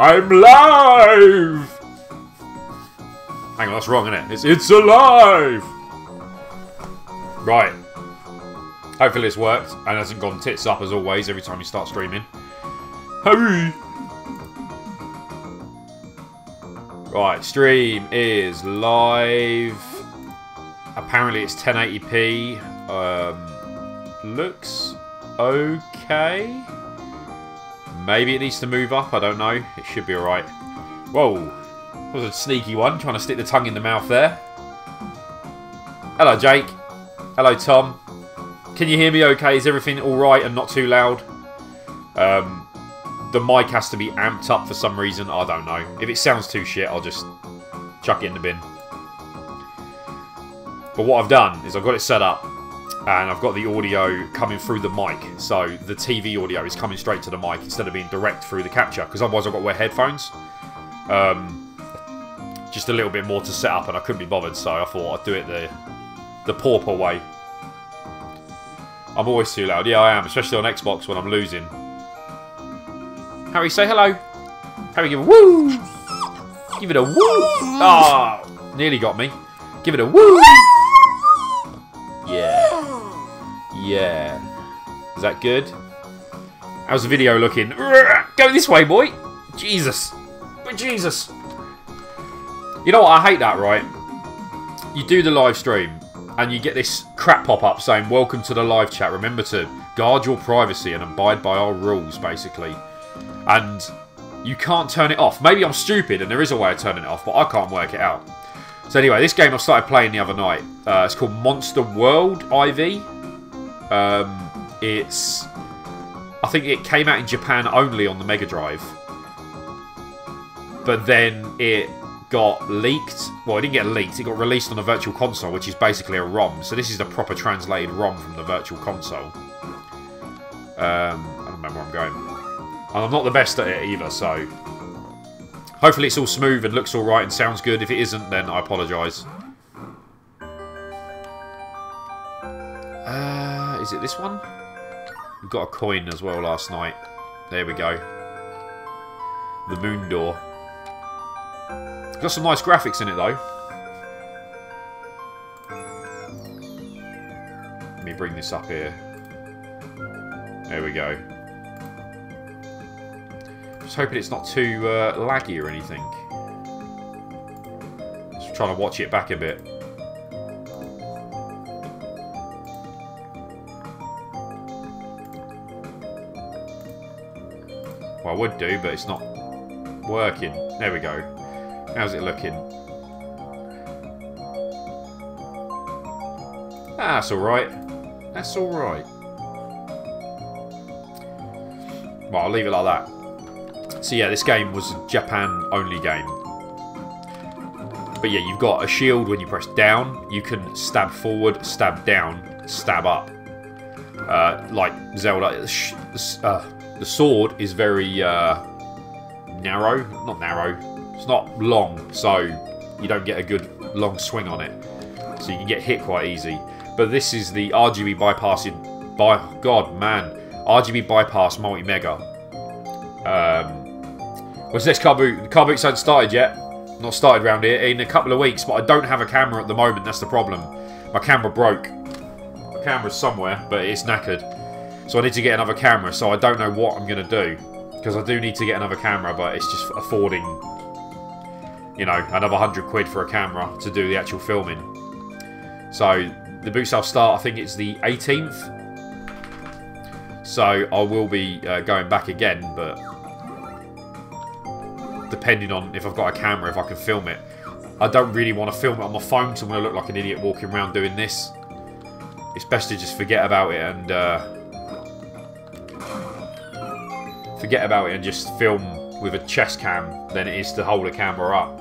I'm live! Hang on, that's wrong, isn't it? It's alive! Right. Hopefully it's worked and hasn't gone tits up as always every time you start streaming. Hurry! Right, stream is live. Apparently it's 1080p. Looks okay. Maybe it needs to move up, I don't know. It should be alright. Whoa. That was a sneaky one, trying to stick the tongue in the mouth there. Hello, Jake. Hello, Tom. Can you hear me okay? Is everything alright and not too loud? The mic has to be amped up for some reason. I don't know. If it sounds too shit, I'll just chuck it in the bin. But what I've done is I've got it set up. And I've got the audio coming through the mic. So the TV audio is coming straight to the mic instead of being direct through the capture. Because otherwise I've got to wear headphones. Just a little bit more to set up and I couldn't be bothered. So I thought I'd do it the pauper way. I'm always too loud. Yeah, I am. Especially on Xbox when I'm losing. Harry, say hello. Harry, give a woo. Give it a woo. Ah, oh, nearly got me. Give it a woo. Yeah. Yeah. Is that good? How's the video looking? Go this way, boy. Jesus. Jesus. You know what? I hate that, right? You do the live stream and you get this crap pop up saying, welcome to the live chat. Remember to guard your privacy and abide by our rules, basically. And you can't turn it off. Maybe I'm stupid and there is a way of turning it off, but I can't work it out. So anyway, this game I started playing the other night. It's called Monster World IV. I think it came out in Japan only on the Mega Drive. But then it got leaked. Well, it didn't get leaked. It got released on a virtual console, which is basically a ROM. So this is the proper translated ROM from the virtual console. I don't remember where I'm going. And I'm not the best at it either, so... Hopefully it's all smooth and looks alright and sounds good. If it isn't, then I apologise. Is it this one? We got a coin as well last night. There we go. The moon door. Got some nice graphics in it though. Let me bring this up here. There we go. Just hoping it's not too laggy or anything. Just trying to watch it back a bit. Well, I would do, but it's not working. There we go. How's it looking? Ah, that's alright. That's alright. Well, I'll leave it like that. So yeah, this game was a Japan-only game. But yeah, you've got a shield when you press down. You can stab forward, stab down, stab up. Like Zelda. The sword is very narrow. Not narrow. It's not long, so you don't get a good long swing on it. So you can get hit quite easy. But this is the RGB bypassing... RGB bypass multi-mega. What's this car boot? The car boots haven't started yet. Not started around here. In a couple of weeks, but I don't have a camera at the moment. That's the problem. My camera broke. My camera's somewhere, but it's knackered. So I need to get another camera, so I don't know what I'm going to do. Because I do need to get another camera, but it's just affording, you know, another 100 quid for a camera to do the actual filming. So the boot sale start, I think it's the 18th. So I will be going back again, but depending on if I've got a camera, if I can film it. I don't really want to film it on my phone, so I'm going to look like an idiot walking around doing this. It's best to just forget about it and... just film with a chest cam than it is to hold a camera up,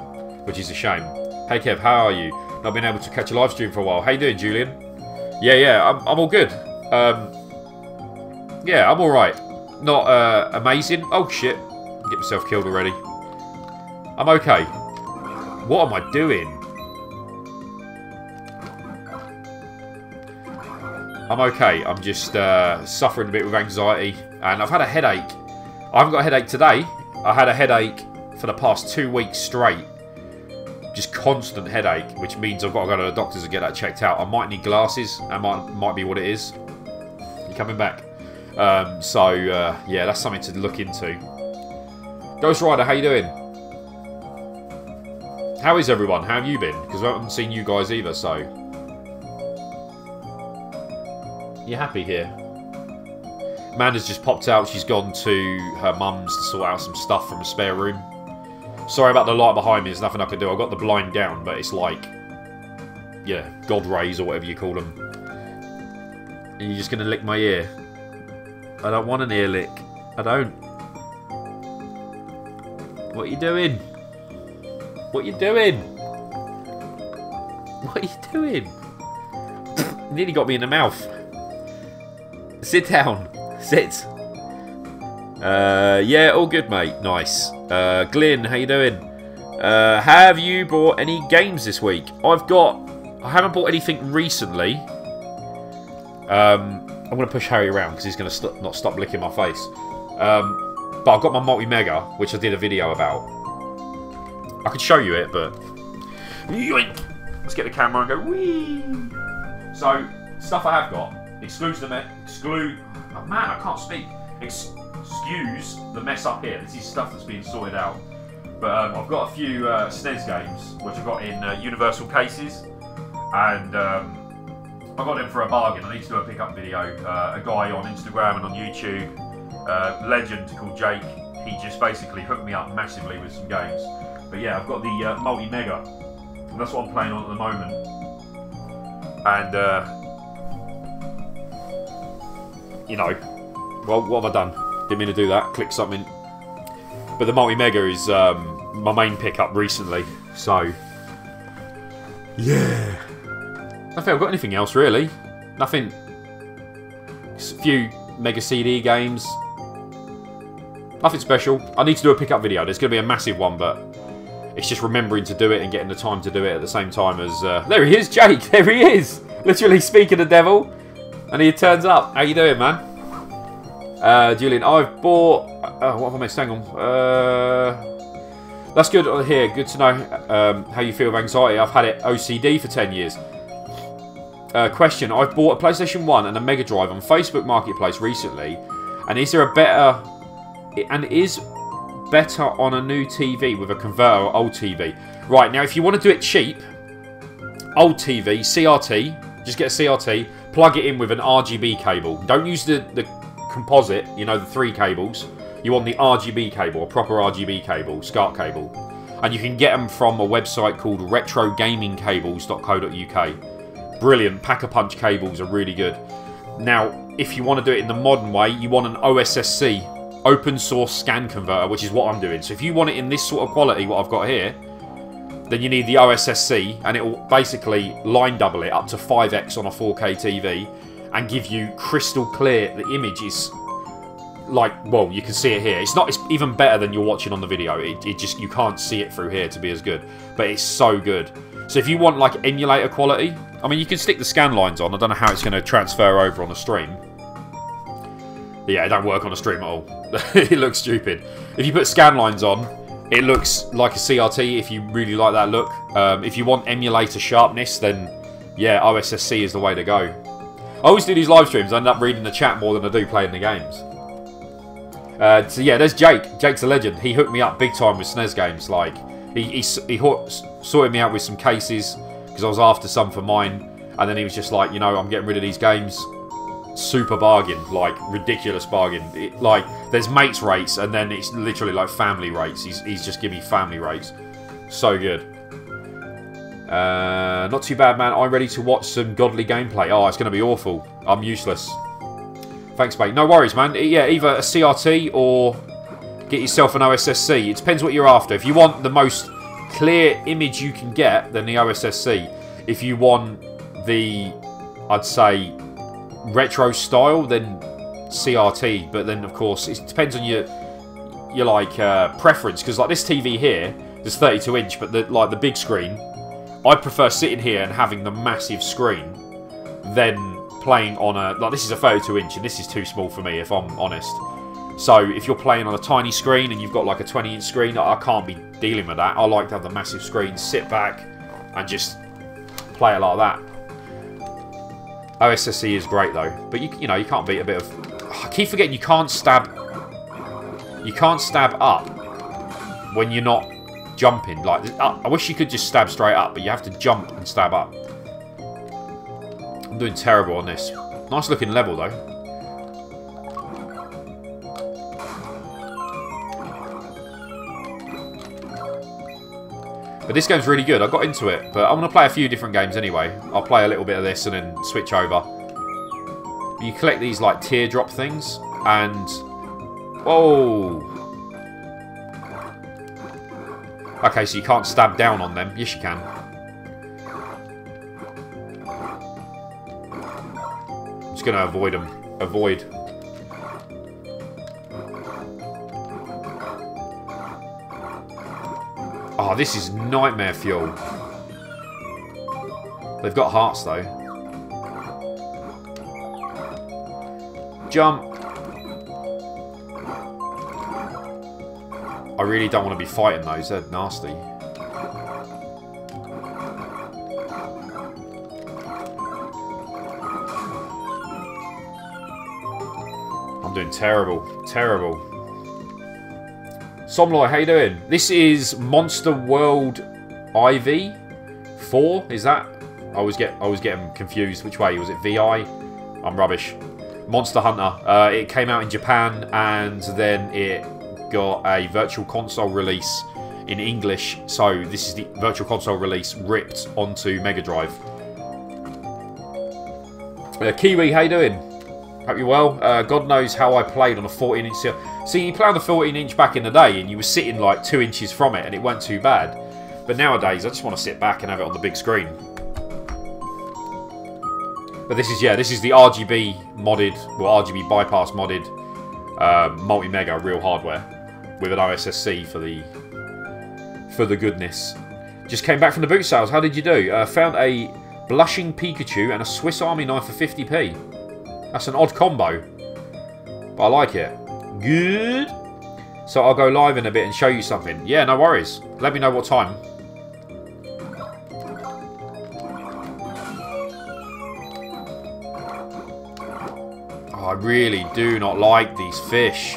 which is a shame. Hey Kev, how are you? Not been able to catch a live stream for a while. How you doing, Julian? Yeah, I'm all good. Yeah, I'm alright. Not amazing. Oh shit, get myself killed already. I'm okay. What am I doing? I'm okay. I'm just suffering a bit with anxiety, and I've had a headache. I haven't got a headache today. I had a headache for the past 2 weeks straight. Just constant headache, which means I've got to go to the doctors and get that checked out. I might need glasses. That might be what it is. You coming back? Yeah, that's something to look into. Ghost Rider, how you doing? How is everyone? How have you been? Because I haven't seen you guys either, so... You happy here? Amanda's just popped out. She's gone to her mum's to sort out some stuff from a spare room. Sorry about the light behind me. There's nothing I can do. I've got the blind down, but it's like... Yeah, God rays or whatever you call them. Are you just going to lick my ear? I don't want an ear lick. I don't. What are you doing? What are you doing? What are you doing? Nearly got me in the mouth. Sit down. Sit. Yeah, all good, mate. Nice. Glyn, how you doing? Have you bought any games this week? I haven't bought anything recently. I'm going to push Harry around because he's going to not stop licking my face. But I've got my multi-mega, which I did a video about. I could show you it, but... Let's get the camera and go, whee! So, stuff I have got. Oh man, I can't speak. Excuse the mess up here. This is stuff that's being sorted out. But I've got a few SNES games, which I've got in universal cases. And I got them for a bargain. I need to do a pickup video. A guy on Instagram and on YouTube, legend called Jake, he just basically hooked me up massively with some games. But yeah, I've got the multi-mega, and that's what I'm playing on at the moment. And you know, well, what have I done? Didn't mean to do that. Click something. But the multi-mega is my main pickup recently. So yeah, I don't think I've got anything else really. Nothing. A few Mega CD games. Nothing special. I need to do a pickup video. There's going to be a massive one, but it's just remembering to do it and getting the time to do it at the same time as... there he is, Jake! There he is! Literally speaking the devil. And he turns up. How you doing, man? Julian, I've bought... what have I missed? Hang on. That's good to hear. Good to know how you feel with anxiety. I've had it OCD for 10 years. Question. I've bought a PlayStation 1 and a Mega Drive on Facebook Marketplace recently. And is there a better... And is better on a new TV with a converter or old TV? Right, now if you want to do it cheap, old TV, CRT, just get a CRT, plug it in with an RGB cable. Don't use the composite, you know, the 3 cables. You want the RGB cable, a proper RGB cable, SCART cable. And you can get them from a website called retrogamingcables.co.uk. Brilliant, pack-a-punch cables are really good. Now, if you want to do it in the modern way, you want an OSSC, open source scan converter, which is what I'm doing. So if you want it in this sort of quality, what I've got here, then you need the OSSC, and it will basically line double it up to 5x on a 4K TV and give you crystal clear. The image is like, well, you can see it here. It's even better than you're watching on the video. It just, you can't see it through here to be as good, but it's so good. So if you want like emulator quality, I mean, you can stick the scan lines on. I don't know how it's going to transfer over on a stream. Yeah, it don't work on a stream at all. It looks stupid. If you put scan lines on, it looks like a CRT if you really like that look. If you want emulator sharpness, then yeah, OSSC is the way to go. I always do these live streams. I end up reading the chat more than I do playing the games. So yeah, there's Jake. Jake's a legend. He hooked me up big time with SNES games. Like he sorted me out with some cases because I was after some for mine, and then he was just like, you know, I'm getting rid of these games. Super bargain, like ridiculous bargain. Like there's mates rates, and then it's literally like family rates. He's just giving me family rates. So good. Not too bad, man. I'm ready to watch some godly gameplay. Oh, it's going to be awful. I'm useless. Thanks, mate. No worries, man. Yeah, either a CRT or get yourself an OSSC. It depends what you're after. If you want the most clear image you can get, then the OSSC. If you want the, I'd say, retro style, then CRT. But then, of course, it depends on your like preference. Because like this TV here, there's 32 inch, but the big screen, I prefer sitting here and having the massive screen than playing on a... Like, this is a 32 inch, and this is too small for me, if I'm honest. So if you're playing on a tiny screen and you've got like a 20-inch screen, I can't be dealing with that. I like to have the massive screen, sit back and just play it like that. OSSC is great though, but you know you can't beat a bit of. I keep forgetting you can't stab. You can't stab up when you're not jumping. Like I wish you could just stab straight up, but you have to jump and stab up. I'm doing terrible on this. Nice looking level though. But this game's really good. I got into it, but I'm going to play a few different games anyway. I'll play a little bit of this and then switch over. You collect these like teardrop things and... Whoa! Okay, so you can't stab down on them. Yes, you can. I'm just going to avoid them. Avoid. Oh, this is nightmare fuel. They've got hearts, though. Jump. I really don't want to be fighting those. They're nasty. I'm doing terrible. Terrible. Somloy, how you doing? This is Monster World IV 4. Is that? I always get them confused. Which way was it? VI? I'm rubbish. Monster Hunter. It came out in Japan and then it got a Virtual Console release in English. So this is the Virtual Console release ripped onto Mega Drive. Kiwi, how you doing? Hope you're well. God knows how I played on a 14-inch. See, you played on the 14-inch back in the day and you were sitting like 2 inches from it and it weren't too bad. But nowadays, I just want to sit back and have it on the big screen. But this is, yeah, this is the RGB modded, well, RGB bypass modded multi-mega real hardware with an OSSC for the goodness. Just came back from the boot sales. How did you do? Found a blushing Pikachu and a Swiss Army knife for 50p. That's an odd combo, but I like it. Good. So I'll go live in a bit and show you something. Yeah, no worries. Let me know what time. Oh, I really do not like these fish.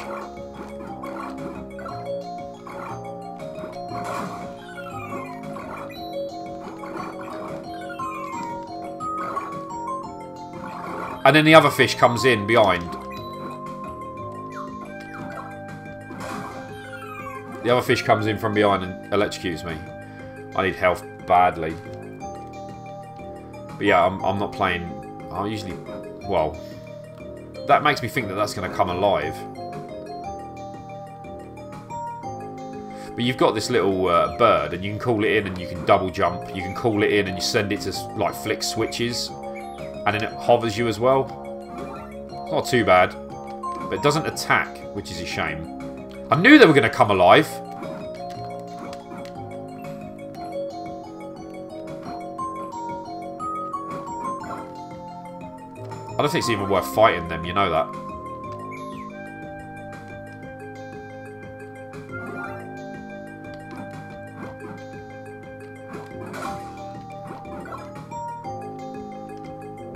And then the other fish comes in behind. The other fish comes in from behind and electrocutes me. I need health badly. But yeah, I'm not playing. I usually... Well, that makes me think that that's going to come alive. But you've got this little bird and you can call it in and you can double jump. You can call it in and you send it to like flick switches. And then it hovers you as well. It's not too bad. But it doesn't attack, which is a shame. I knew they were going to come alive. I don't think it's even worth fighting them, you know that.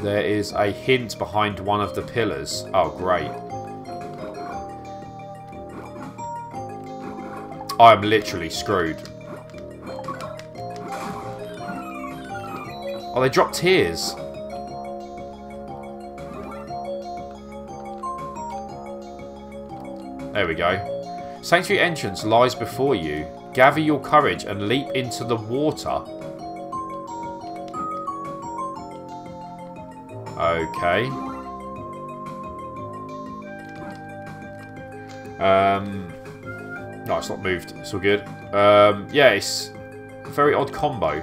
There is a hint behind one of the pillars. Oh, great. I'm literally screwed. Oh, they dropped tears. There we go. Sanctuary entrance lies before you. Gather your courage and leap into the water. Okay. No, it's not moved. It's all good. Yeah, it's a very odd combo.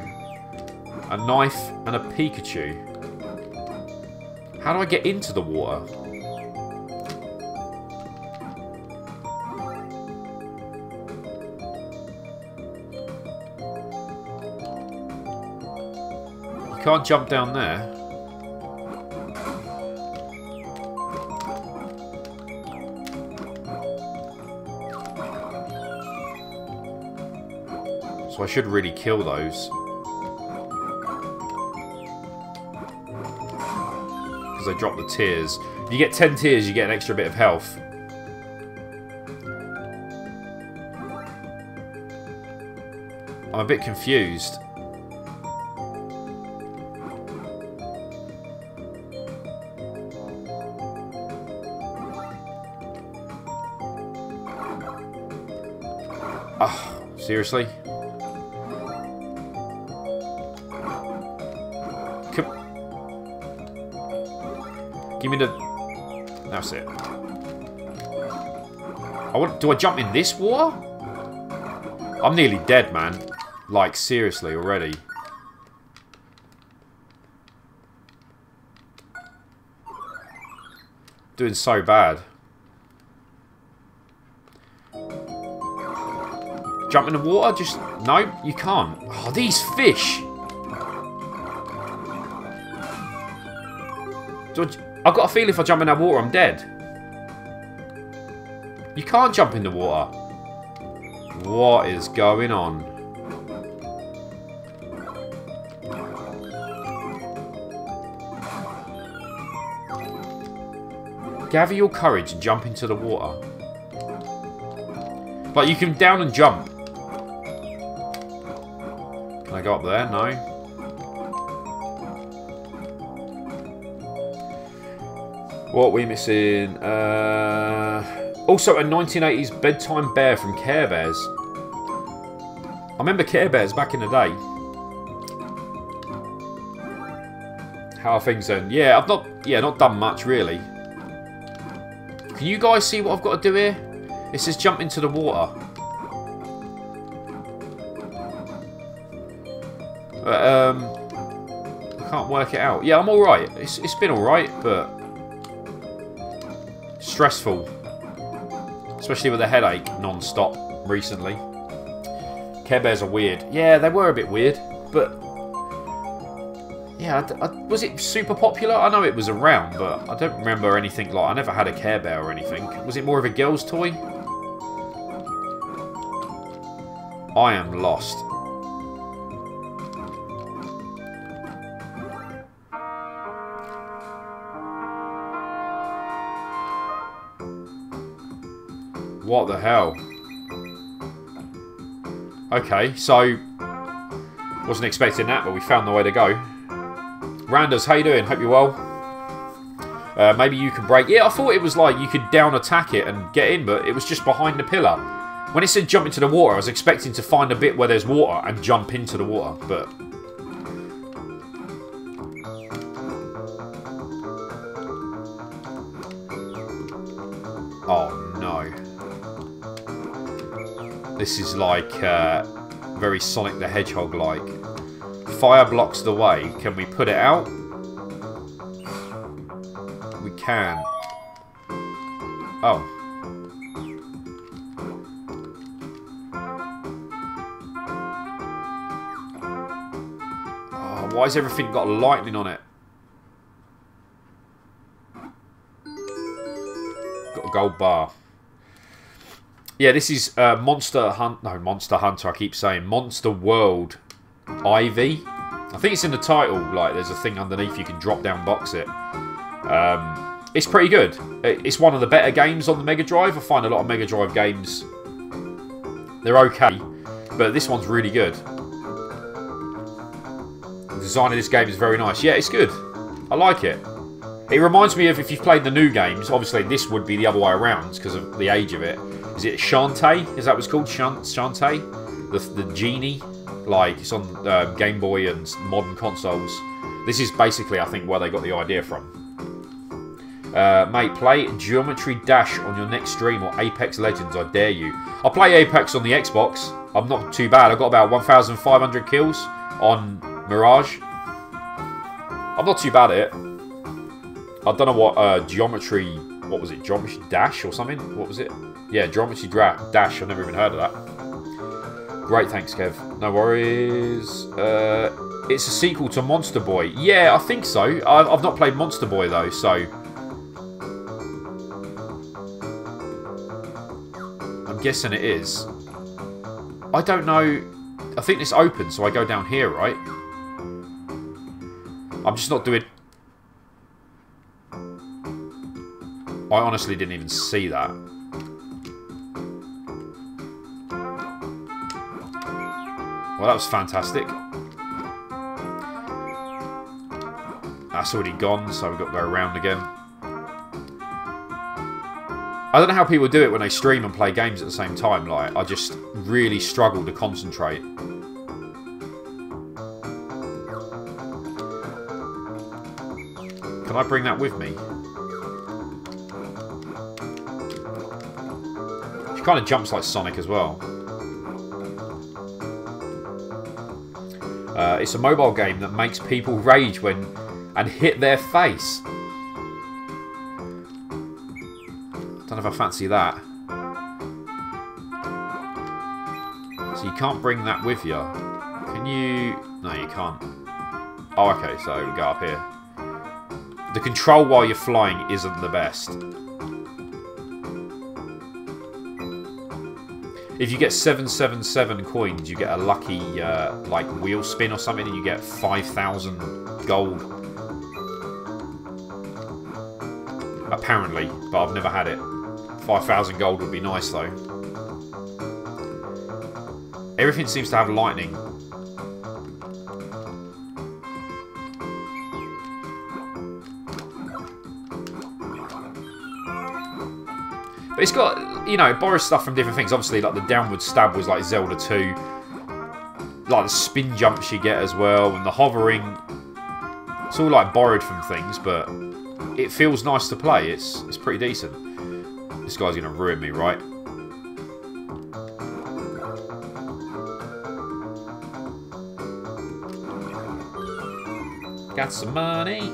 A knife and a Pikachu. How do I get into the water? You can't jump down there. So I should really kill those. Because they drop the tears. If you get 10 tears, you get an extra bit of health. I'm a bit confused. Oh, seriously? Give me the... That's it. Do I jump in this water? I'm nearly dead, man. Like, seriously, already. Doing so bad. Jump in the water? Just... No, you can't. Oh, these fish! I've got a feeling if I jump in that water, I'm dead. You can't jump in the water. What is going on? Gather your courage and jump into the water. Like, you can down and jump. Can I go up there? No. What are we missing? Also, a 1980s bedtime bear from Care Bears. I remember Care Bears back in the day. How are things then? Yeah, I've not done much really. Can you guys see what I've got to do here? It says jump into the water. I can't work it out. Yeah, I'm alright. It's been alright, but... stressful. Especially with a headache non-stop recently. Care Bears are weird. Yeah, they were a bit weird, but... yeah, was it super popular? I know it was around, but I don't remember anything like... I never had a Care Bear or anything. Was it more of a girl's toy? I am lost. What the hell? Okay, so... wasn't expecting that, but we found the way to go. Randers, how you doing? Hope you're well. Maybe you can break... yeah, I thought it was like you could down attack it and get in, but it was just behind the pillar. When it said jump into the water, I was expecting to find a bit where there's water and jump into the water, but... oh, no. This is like very Sonic the Hedgehog-like. Fire blocks the way. Can we put it out? We can. Oh. Oh, why has everything got lightning on it? Got a gold bar. Yeah, this is Monster Hunter, I keep saying. Monster World Ivy. I think it's in the title, like there's a thing underneath you can drop down box it. It's pretty good. It's one of the better games on the Mega Drive. I find a lot of Mega Drive games, they're okay, but this one's really good. The design of this game is very nice. Yeah, it's good. I like it. It reminds me of, if you've played the new games, obviously this would be the other way around because of the age of it. Is it Shantae? Is that what it's called? Shantae? The genie? Like, it's on Game Boy and modern consoles. This is basically, I think, where they got the idea from. Mate, play Geometry Dash on your next stream or Apex Legends, I dare you. I'll play Apex on the Xbox. I'm not too bad. I've got about 1,500 kills on Mirage. I'm not too bad at it. I don't know what Geometry... what was it? Geometry Dash or something? What was it? Yeah, Geometry Dash. I've never even heard of that. Great, thanks, Kev. No worries. It's a sequel to Monster Boy. Yeah, I think so. I've not played Monster Boy, though, so... I'm guessing it is. I don't know I think it's open, so I go down here, right? I'm just not doing... I honestly didn't even see that. Well, that was fantastic. That's already gone, so we've got to go around again. I don't know how people do it when they stream and play games at the same time. Like, I just really struggle to concentrate. Can I bring that with me? She kind of jumps like Sonic as well. It's a mobile game that makes people rage when and hit their face. Don't know if I fancy that. So you can't bring that with you. Can you? No, you can't. Oh, okay, so we go up here. The control while you're flying isn't the best. If you get 777 coins, you get a lucky like wheel spin or something, and you get 5,000 gold. Apparently, but I've never had it. 5,000 gold would be nice though. Everything seems to have lightning. But it's got, you know, it borrows stuff from different things. Obviously, like the downward stab was like Zelda 2. Like the spin jumps you get as well, and the hovering. It's all like borrowed from things, but it feels nice to play. It's pretty decent. This guy's gonna ruin me, right? Got some money.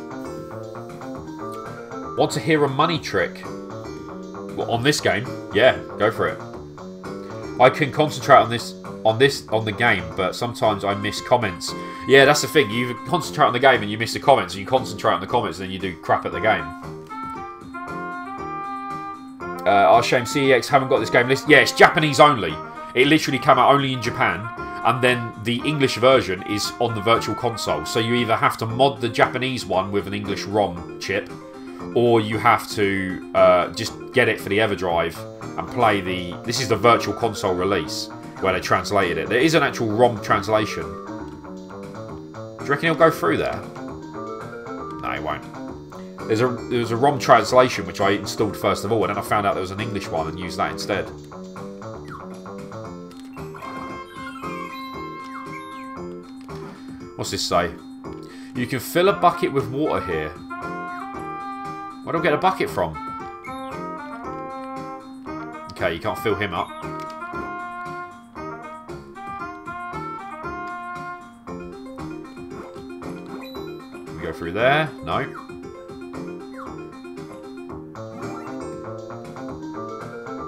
Want to hear a money trick? Well, on this game, yeah, go for it. I can concentrate on the game, but sometimes I miss comments. Yeah, that's the thing. You concentrate on the game and you miss the comments, and you concentrate on the comments and then you do crap at the game. Our shame CEX haven't got this game list. Yeah, it's Japanese only. It literally came out only in Japan, and then the English version is on the Virtual Console. So you either have to mod the Japanese one with an English ROM chip, or you have to just get it for the EverDrive and play the... This is the Virtual Console release, where they translated it. There is an actual ROM translation. Do you reckon he'll go through there? No, he won't. There was a ROM translation which I installed first of all, and then I found out there was an English one and used that instead. What's this say? You can fill a bucket with water here. Where do I get a bucket from? Okay, you can't fill him up. We go through there. No.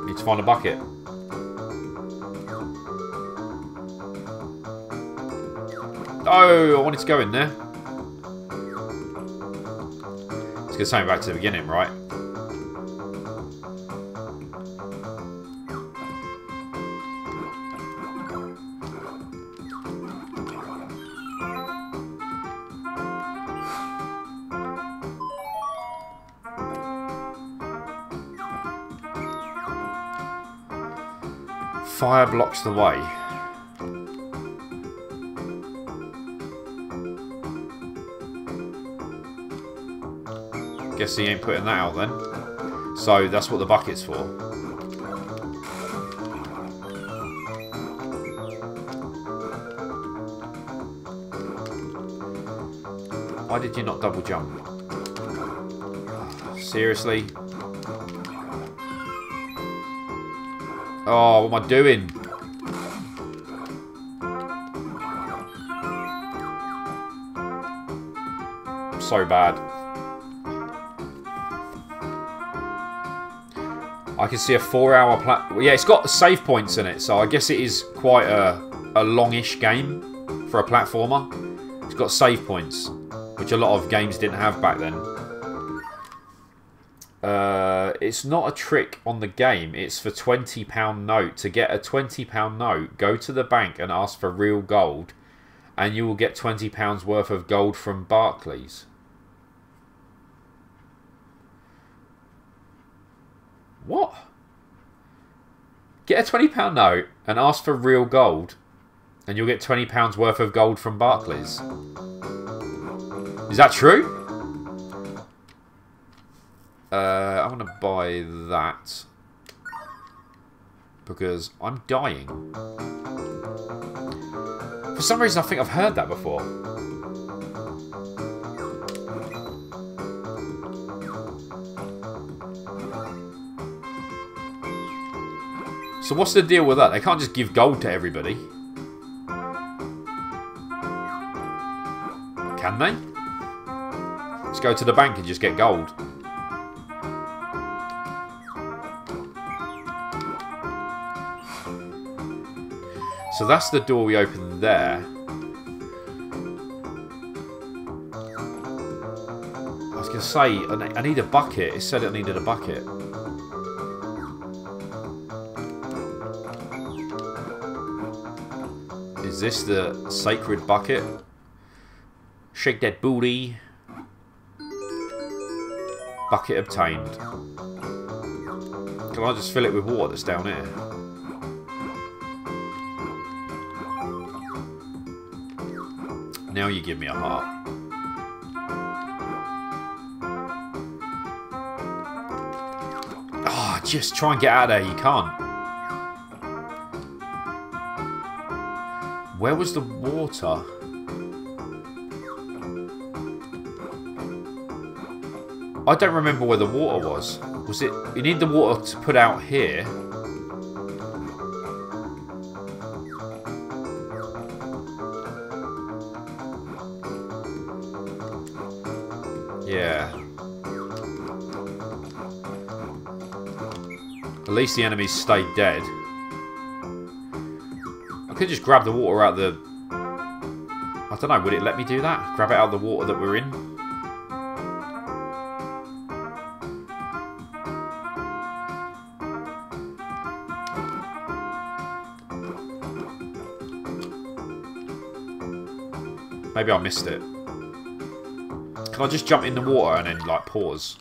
Need to find a bucket. Oh, I wanted to go in there. Let's get something back to the beginning, right? Fire blocks the way. Guess he ain't putting that out then. So that's what the bucket's for. Why did you not double jump? Seriously? Oh, what am I doing? I'm so bad. I can see a 4-hour yeah, it's got save points in it, so I guess it is quite a longish game for a platformer. It's got save points, which a lot of games didn't have back then. It's not a trick on the game. It's for £20 note. To get a £20 note, go to the bank and ask for real gold, and you will get £20 worth of gold from Barclays. What? Get a £20 note and ask for real gold, and you'll get £20 worth of gold from Barclays. Is that true? I'm going to buy that because I'm dying. For some reason, I think I've heard that before. So what's the deal with that? They can't just give gold to everybody. Can they? Let's go to the bank and just get gold. So that's the door we opened there. I was going to say, I need a bucket. It said it needed a bucket. Is this the sacred bucket? Shake that booty. Bucket obtained. Can I just fill it with water that's down here? Now you give me a heart. Ah, oh, just try and get out of there. You can't. Where was the water? I don't remember where the water was. Was it... You need the water to put out here. Yeah. At least the enemies stayed dead. I could just grab the water out the... I don't know, would it let me do that? Grab it out of the water that we're in? Maybe I missed it. Can I just jump in the water and then, like, pause?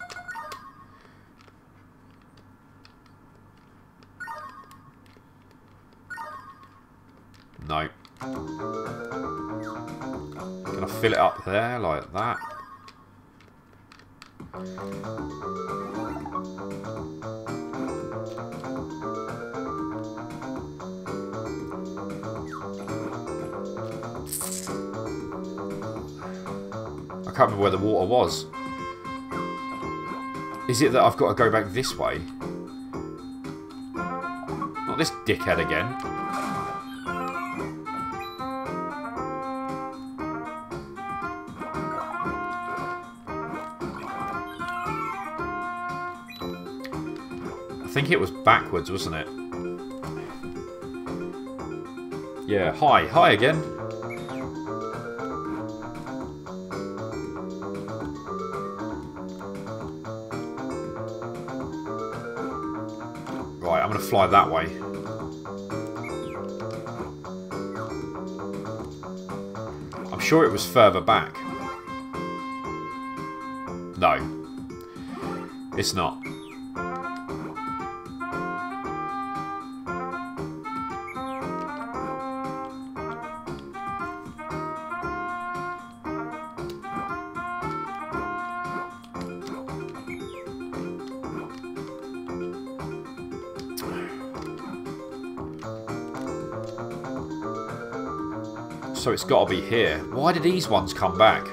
No. Can I fill it up there, like that? I can't remember where the water was. Is it that I've got to go back this way? Not this dickhead again. I think it was backwards, wasn't it? Yeah, hi. Hi again. Right, I'm going to fly that way. I'm sure it was further back. No. It's not. So it's got to be here. Why did these ones come back?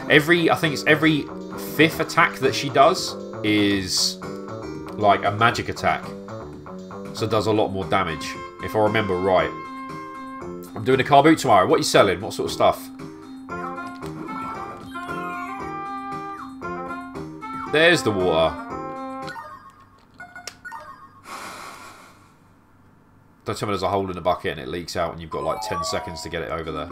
I think it's every 5th attack that she does is like a magic attack. So it does a lot more damage, if I remember right. I'm doing a car boot tomorrow. What are you selling? What sort of stuff? There's the water. Don't tell me there's a hole in the bucket and it leaks out and you've got like 10 seconds to get it over there.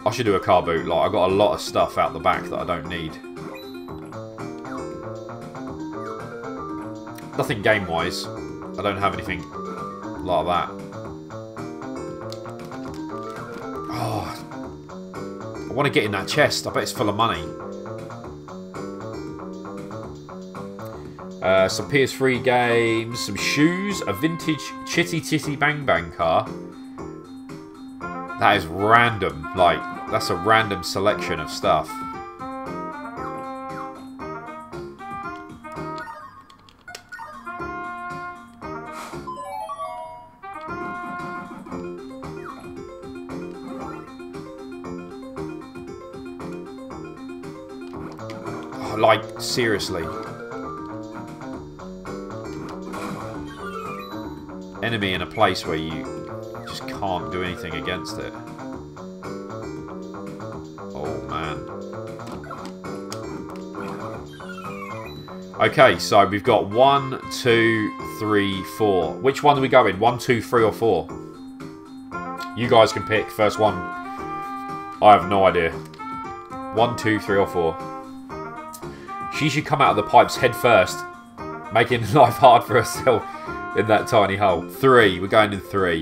I should do a car boot. Like, I got a lot of stuff out the back that I don't need. Nothing game-wise. I don't have anything like that. Oh, I want to get in that chest. I bet it's full of money. Some PS3 games, some shoes, a vintage Chitty Chitty Bang Bang car. That is random. Like, that's a random selection of stuff. Oh, like, seriously. Enemy in a place where you just can't do anything against it. Oh man. Okay, so we've got 1, 2, 3, 4. Which one do we go in? 1, 2, 3 or 4? You guys can pick. First one. I have no idea. 1, 2, 3 or 4. She should come out of the pipes head first, making life hard for herself. In that tiny hole. 3. We're going in 3.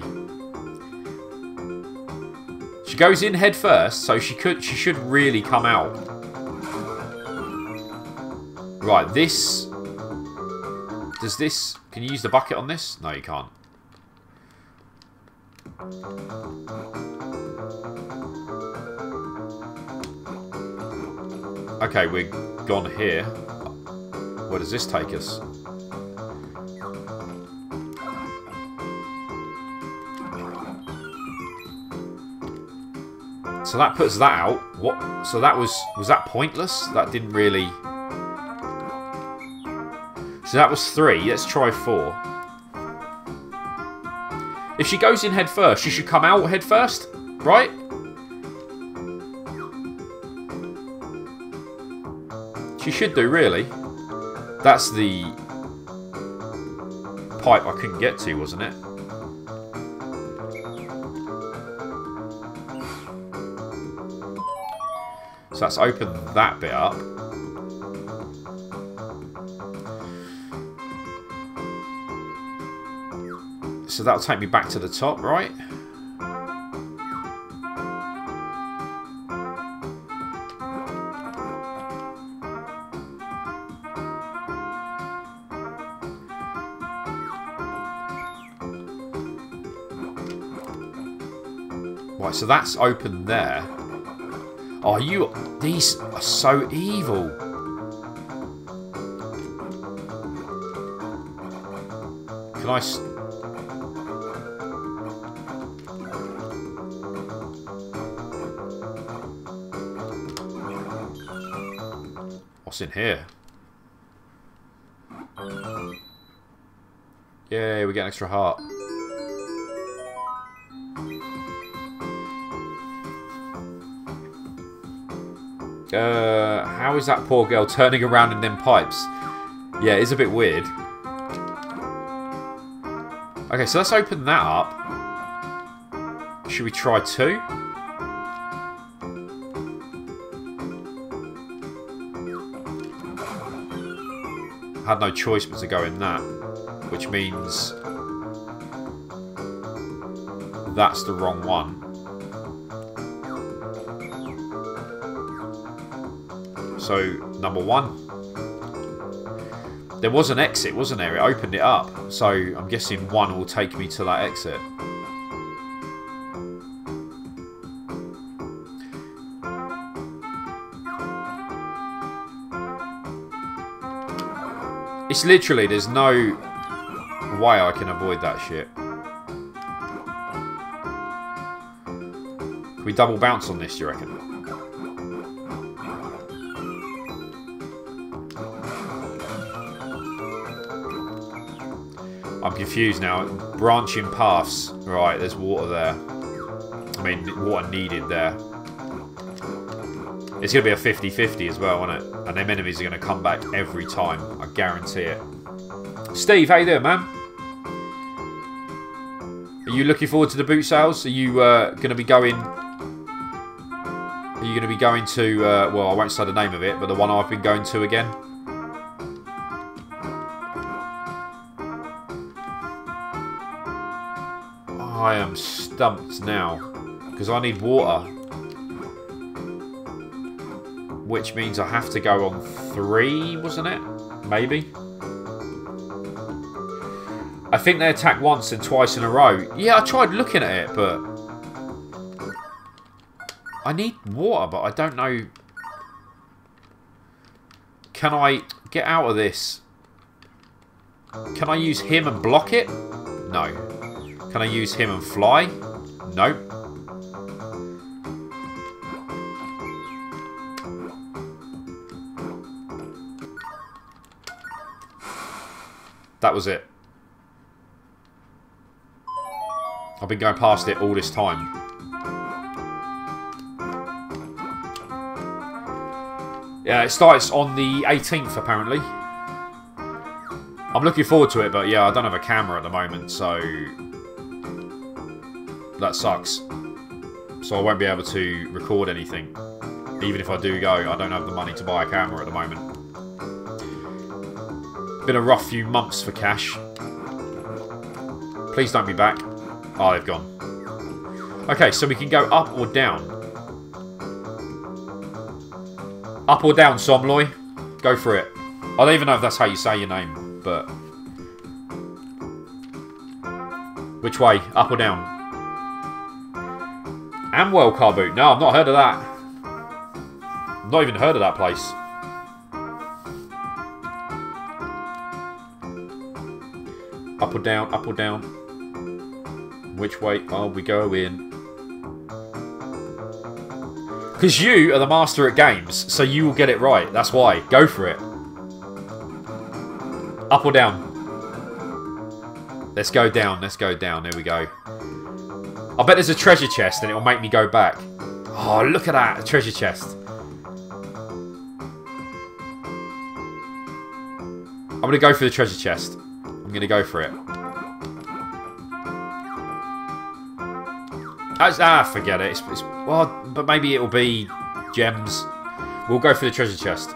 She goes in head first, so she should really come out. Right, this... Does this... Can you use the bucket on this? No, you can't. Okay, we're gone here. Where does this take us? So that puts that out. What? So that was that pointless? That didn't really... So that was 3. Let's try 4. If she goes in head first, she should come out head first, right? She should do, really. That's the pipe I couldn't get to, wasn't it? So that's opened that bit up. So that'll take me back to the top, right? Right, so that's open there. Oh, these are so evil. Can I... What's in here? Yay, we get an extra heart. How is that poor girl turning around in them pipes? Yeah, it's a bit weird. Okay, so let's open that up. Should we try 2? I had no choice but to go in that, which means that's the wrong one. So, number 1. There was an exit, wasn't there? It opened it up. So, I'm guessing 1 will take me to that exit. It's literally, there's no way I can avoid that shit. Can we double bounce on this, do you reckon? I'm confused now. Branching paths. Right, there's water there. I mean, water needed there. It's going to be a 50-50 as well, isn't it? And them enemies are going to come back every time. I guarantee it. Steve, how you doing, man? Are you looking forward to the boot sales? Are you going to be going Are you going to be going to, well, I won't say the name of it, but the one I've been going to again? I am stumped now, because I need water. Which means I have to go on 3, wasn't it? Maybe? I think they attack once and twice in a row. Yeah, I tried looking at it, but... I need water, but I don't know... Can I get out of this? Can I use him and block it? No. Can I use him and fly? Nope. That was it. I've been going past it all this time. Yeah, it starts on the 18th apparently. I'm looking forward to it, but yeah, I don't have a camera at the moment, so that sucks. So I won't be able to record anything. Even if I do go, I don't have the money to buy a camera at the moment. Been a rough few months for cash. Please don't be back. Oh, they've gone. Okay, so we can go up or down. Up or down, Somloy. Go for it. I don't even know if that's how you say your name, but... Which way? Up or down? Amwell car boot. No, I've not heard of that. I've not even heard of that place. Up or down, up or down. Which way are we going? Because you are the master at games, so you will get it right. That's why. Go for it. Up or down? Let's go down. Let's go down. There we go. I bet there's a treasure chest and it will make me go back. Oh, look at that. A treasure chest. I'm going to go for the treasure chest. I'm going to go for it. Forget it. Well, but maybe it'll be gems. We'll go for the treasure chest.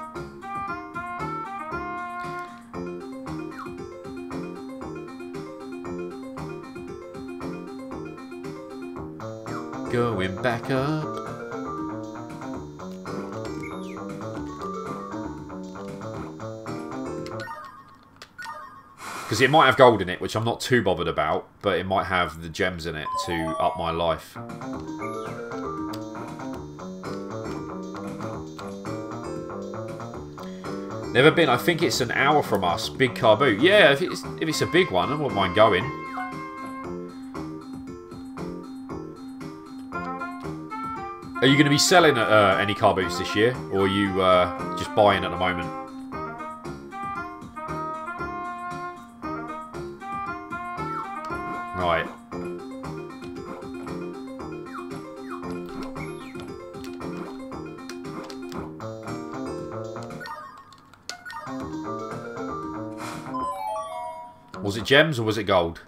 Going back up. Because it might have gold in it, which I'm not too bothered about, but it might have the gems in it to up my life. Never been. I think it's an hour from us. Big car boot. Yeah, if it's a big one, I wouldn't mind going. Are you going to be selling any car boots this year, or are you just buying at the moment? Right. Was it gems or was it gold?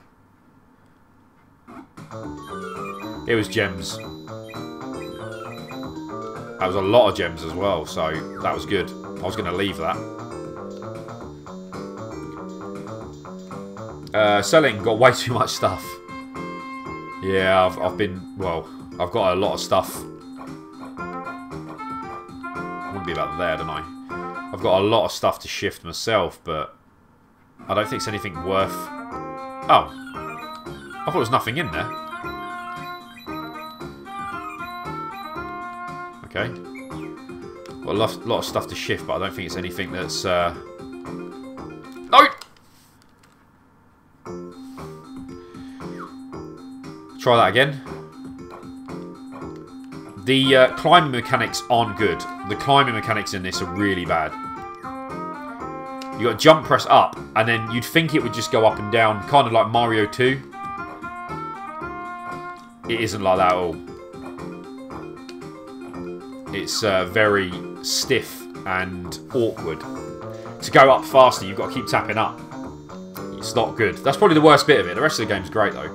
It was gems. That was a lot of gems as well, so that was good. I was going to leave that. Selling, got way too much stuff. Yeah, I've been, well, I've got a lot of stuff. Wouldn't be about there, don't I? I've got a lot of stuff to shift myself, but I don't think it's anything worth... Oh. I thought there was nothing in there. Okay. Got a lot of stuff to shift, but I don't think it's anything that's... No! Try that again. The climbing mechanics aren't good. The climbing mechanics in this are really bad. You got to jump, press up, and then you'd think it would just go up and down, kind of like Mario 2. It isn't like that at all. It's very stiff and awkward. To go up faster, you've got to keep tapping up. It's not good. That's probably the worst bit of it. The rest of the game's great, though.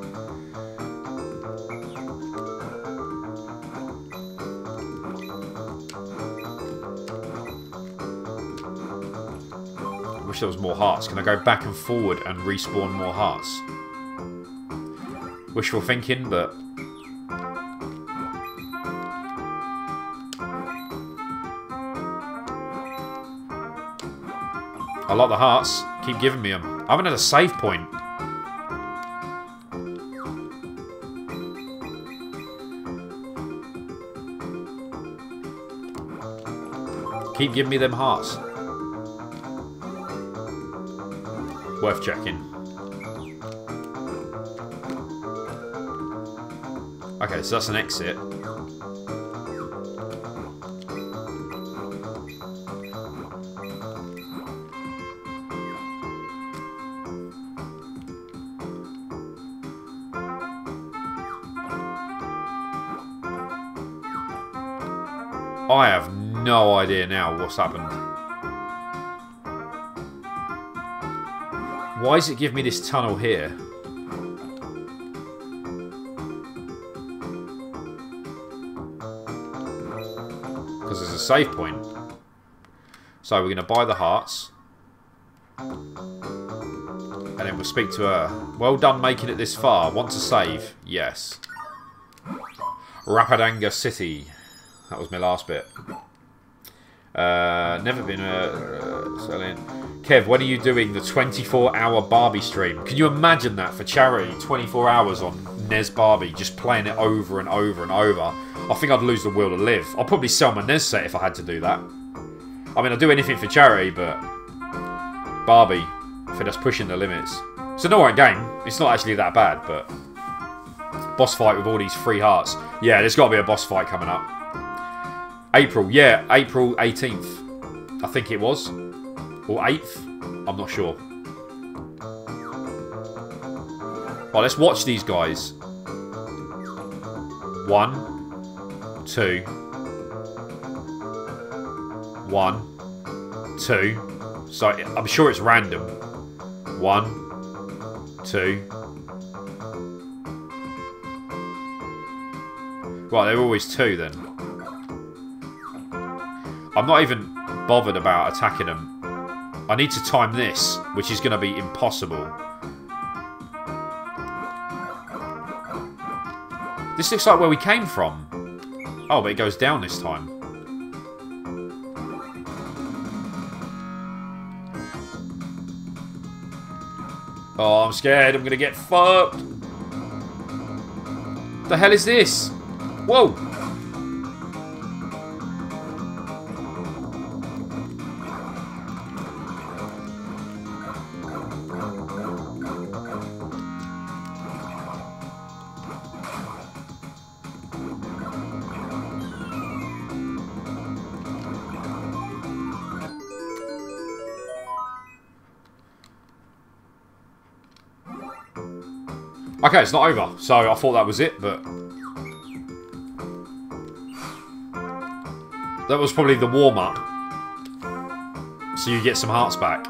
Wish there was more hearts. Can I go back and forward and respawn more hearts? Wishful thinking, but... I like the hearts. Keep giving me them. I haven't had a save point. Keep giving me them hearts. Worth checking. Okay, so that's an exit. I have no idea now what's happened. Why does it give me this tunnel here? Because there's a save point. So we're going to buy the hearts. And then we'll speak to her. Well done making it this far. Want to save? Yes. Rapadanga City. That was my last bit. Never been selling. Kev, when are you doing the 24-hour Barbie stream? Can you imagine that for charity? 24 hours on n.e.s Barbie, just playing it over and over and over. I think I'd lose the will to live. I'll probably sell my n.e.s set if I had to do that. I mean, I'd do anything for charity, but Barbie, I think that's pushing the limits. It's an alright game. It's not actually that bad, but boss fight with all these free hearts. Yeah, there's got to be a boss fight coming up. April, yeah, April 18th, I think it was, or 8th, I'm not sure. Right, let's watch these guys. 1, 2, 1, 2. So I'm sure it's random. 1, 2. Right, they're always 2 then. I'm not even bothered about attacking them. I need to time this, which is going to be impossible. This looks like where we came from. Oh, but it goes down this time. Oh, I'm scared. I'm going to get fucked. The hell is this? Whoa. Okay, it's not over. So I thought that was it, but that was probably the warm-up. So you get some hearts back.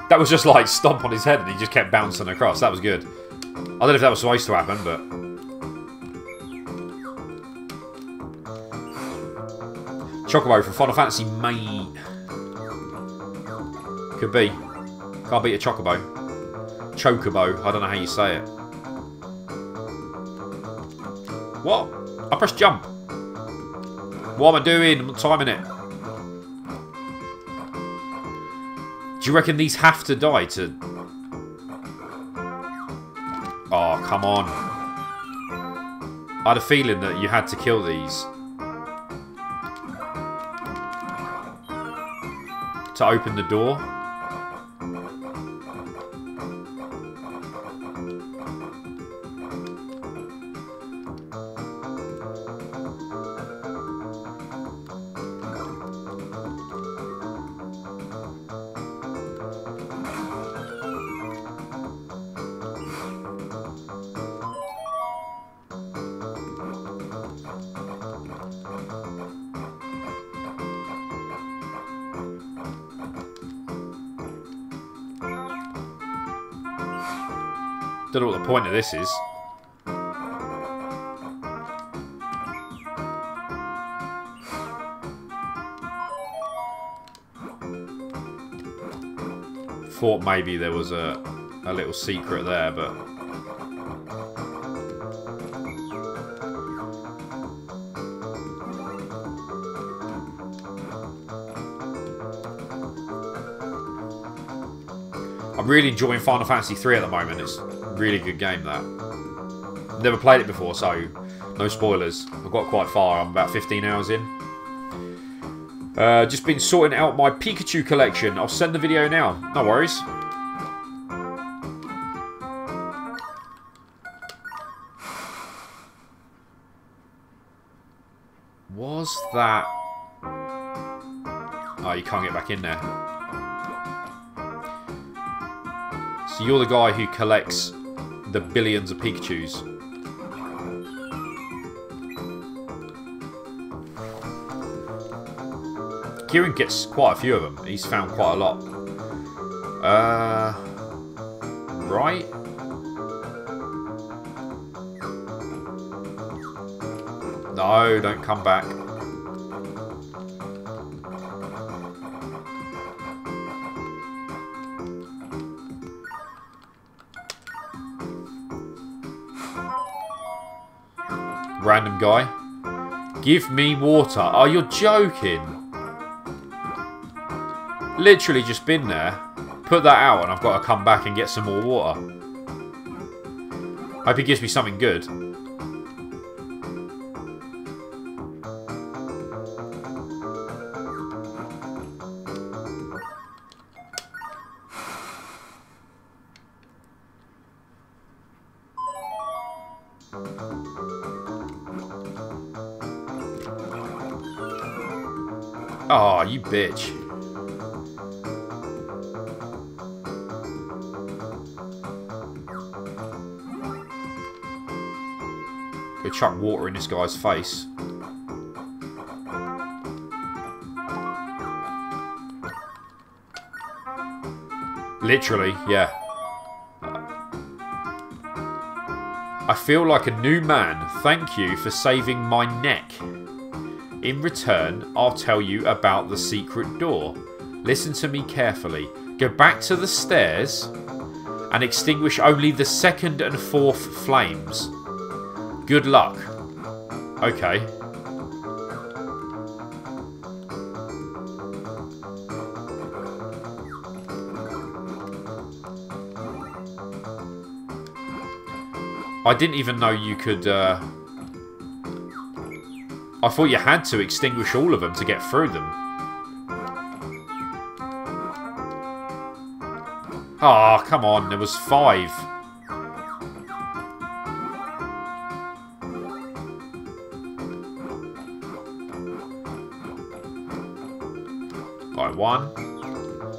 That was just like stomp on his head and he just kept bouncing across. That was good. I don't know if that was supposed to happen, but Chocobo from Final Fantasy May. Could be. Can't beat a Chocobo. Chocobo. I don't know how you say it. What? I pressed jump. What am I doing? I'm not timing it. Do you reckon these have to die to... Oh, come on. I had a feeling that you had to kill these to open the door. Don't know what the point of this is. thought maybe there was a little secret there, but... I'm really enjoying Final Fantasy 3 at the moment. It's a really good game, that. Never played it before, so no spoilers. I've got quite far. I'm about 15 hours in. Just been sorting out my Pikachu collection. I'll send the video now. No worries. Was that... Oh, you can't get back in there. So you're the guy who collects the billions of Pikachus. Kieran gets quite a few of them. He's found quite a lot. Right? No, don't come back. Random guy. Give me water. Oh, you're joking. Literally just been there. Put that out and I've got to come back and get some more water. Hope he gives me something good. Oh, you bitch. Go chuck water in this guy's face. Literally, yeah. I feel like a new man. Thank you for saving my neck. In return, I'll tell you about the secret door. Listen to me carefully. Go back to the stairs and extinguish only the second and fourth flames. Good luck. Okay. I didn't even know you could... I thought you had to extinguish all of them to get through them. Ah, oh, come on. There was 5. Right, 1.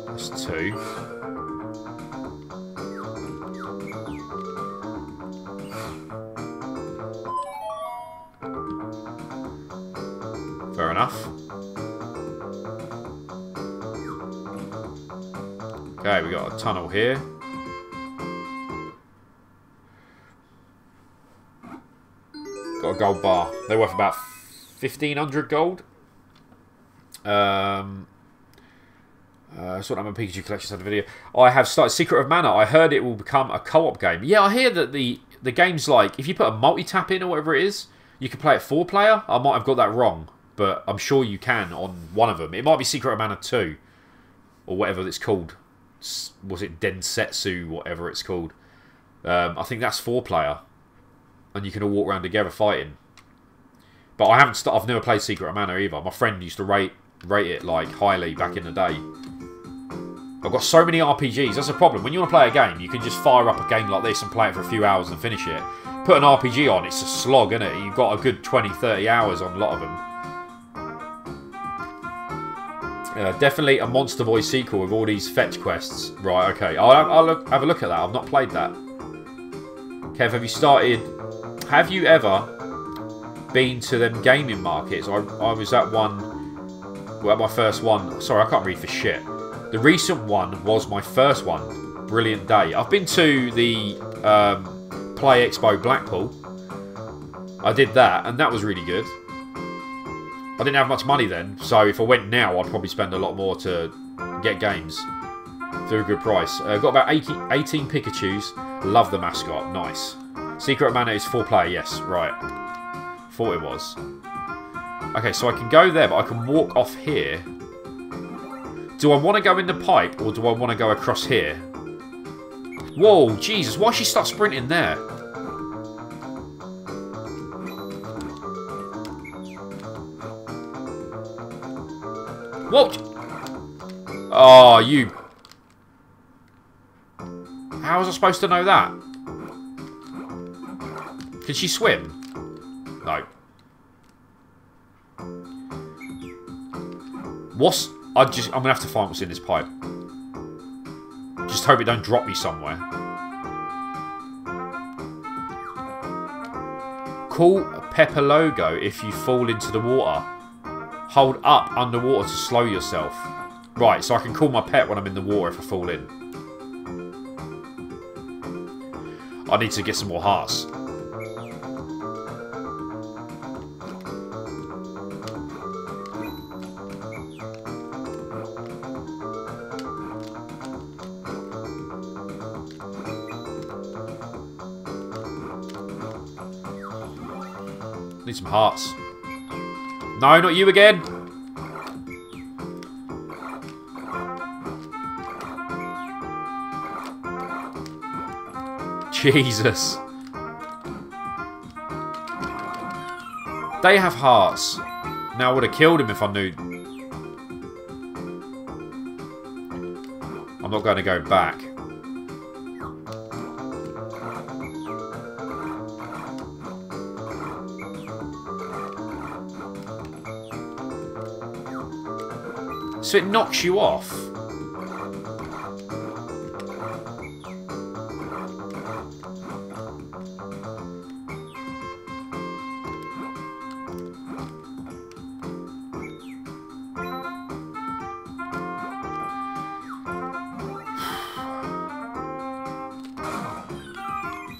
That's 2. Fair enough. Okay, we got a tunnel here. Got a gold bar. They're worth about 1,500 gold. Sort of, I'm a Pikachu collection side of the video. I have started Secret of Mana. I heard it will become a co-op game. Yeah, I hear that the game's like, if you put a multi-tap in or whatever it is, you can play it 4-player. I might have got that wrong, but I'm sure you can on one of them. It might be Secret of Mana 2, or whatever it's called. Was it Densetsu, whatever it's called. I think that's 4-player, and you can all walk around together fighting. But I haven't. I've never played Secret of Mana either. My friend used to rate it like highly back in the day. I've got so many RPGs. That's a problem. When you want to play a game, you can just fire up a game like this and play it for a few hours and finish it. Put an RPG on, it's a slog, isn't it? You've got a good 20, 30 hours on a lot of them. Definitely a Monster Boy sequel with all these fetch quests. Right, okay. I'll have a look at that. I've not played that. Kev, have you started... Have you ever been to them gaming markets? I was at one... Well, at my first one... Sorry, I can't read for shit. The recent one was my first one. Brilliant day. I've been to the Play Expo Blackpool. I did that, and that was really good. I didn't have much money then, so if I went now, I'd probably spend a lot more to get games. For a good price. Got about 18 Pikachus. Love the mascot. Nice. Secret of Mana is 4-player. Yes, right. Thought it was. Okay, so I can go there, but I can walk off here. Do I want to go in the pipe, or do I want to go across here? Whoa, Jesus. Why she start sprinting there? What? Oh, you... How was I supposed to know that? Can she swim? No. What's... I'm gonna have to find what's in this pipe. Just hope it don't drop me somewhere. Call Pepper logo if you fall into the water. Hold up underwater to slow yourself. Right, so I can call my pet when I'm in the water if I fall in. I need to get some more hearts. Need some hearts. No, not you again. Jesus. They have hearts. Now I would have killed him if I knew. I'm not going to go back. So it knocks you off.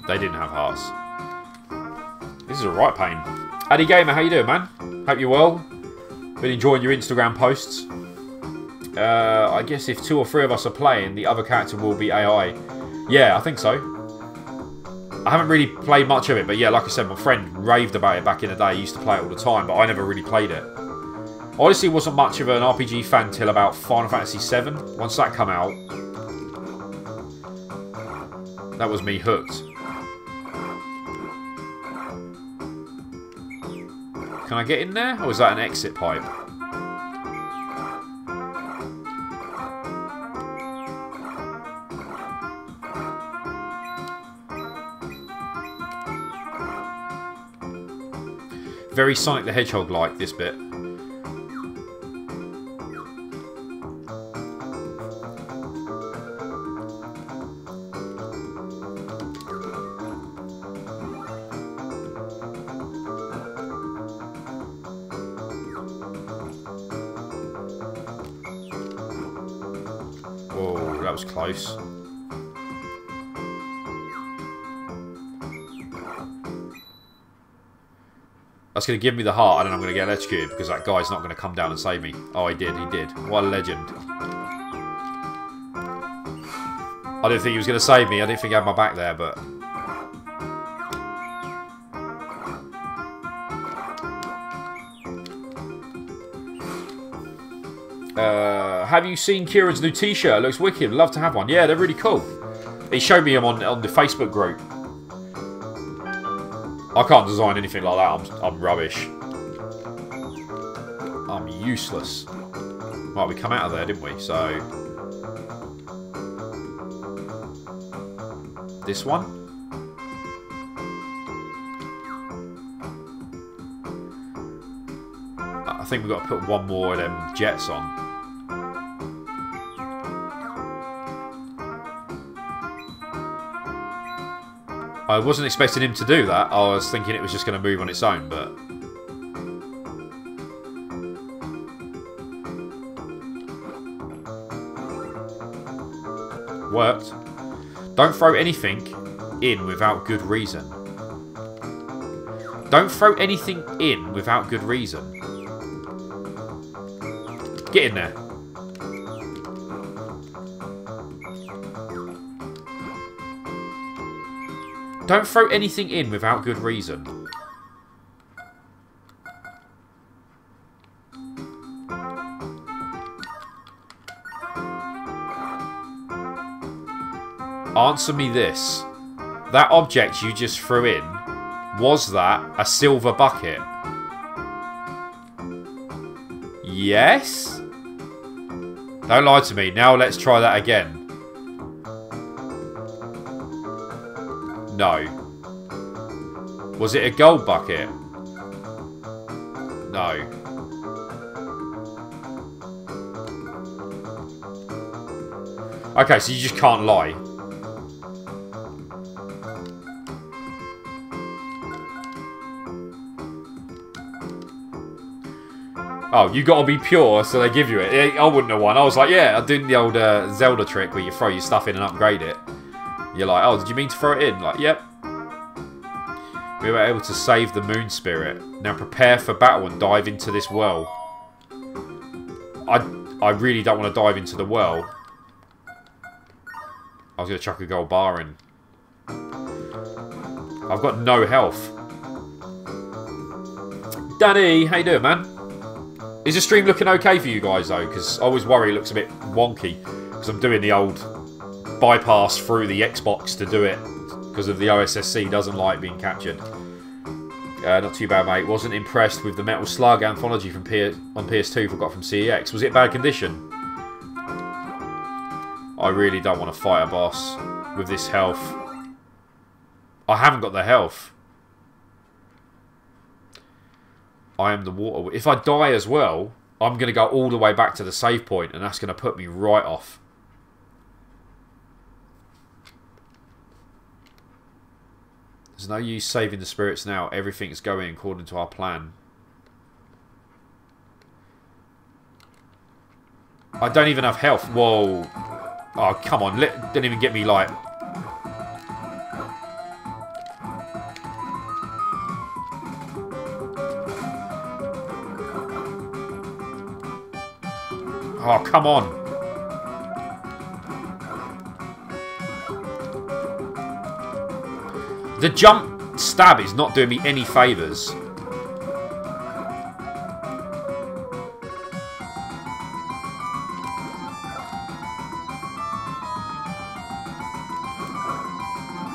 They didn't have hearts. This is a right pain. Addy Gamer, how you doing, man? Hope you're well. Been enjoying your Instagram posts. I guess if 2 or 3 of us are playing, the other character will be AI. Yeah, I think so. I haven't really played much of it, but yeah, like I said, my friend raved about it back in the day. He used to play it all the time, but I never really played it. I honestly wasn't much of an RPG fan till about Final Fantasy VII. Once that came out, that was me hooked. Can I get in there? Or is that an exit pipe? Very Sonic the Hedgehog-like, this bit. Whoa, that was close. That's going to give me the heart, and then I'm going to get electrocuted because that guy's not going to come down and save me. Oh, he did. He did. What a legend. I didn't think he was going to save me. I didn't think he had my back there, but... have you seen Kieran's new t-shirt? It looks wicked. Love to have one. Yeah, they're really cool. He showed me them on the Facebook group. I can't design anything like that. I'm rubbish. I'm useless. Right, we come out of there, didn't we? So... this one? I think we've got to put one more of them jets on. I wasn't expecting him to do that. I was thinking it was just going to move on its own, but... worked. Don't throw anything in without good reason. Don't throw anything in without good reason. Get in there. Don't throw anything in without good reason. Answer me this. That object you just threw in, was that a silver bucket? Yes? Don't lie to me. Now let's try that again. No. Was it a gold bucket? No. Okay, so you just can't lie. Oh, you gotta be pure, so they give you it. I wouldn't have won. I was like, yeah, I'm doing the old Zelda trick where you throw your stuff in and upgrade it. You're like, oh, did you mean to throw it in? Like, yep. We were able to save the moon spirit. Now prepare for battle and dive into this well. I really don't want to dive into the well. I was going to chuck a gold bar in. I've got no health. Danny, how you doing, man? Is the stream looking okay for you guys, though? Because I always worry it looks a bit wonky. Because I'm doing the old bypass through the Xbox to do it. Because of the OSSC doesn't like being captured. Not too bad, mate. Wasn't impressed with the Metal Slug anthology from on PS2 forgot from CEX. Was it bad condition? I really don't want to fight a boss with this health. I haven't got the health. I am the water. If I die as well, I'm going to go all the way back to the save point, and that's going to put me right off. There's no use saving the spirits now. Everything's going according to our plan. I don't even have health. Whoa. Oh, come on. Don't even get me like... Oh, come on. The jump stab is not doing me any favours.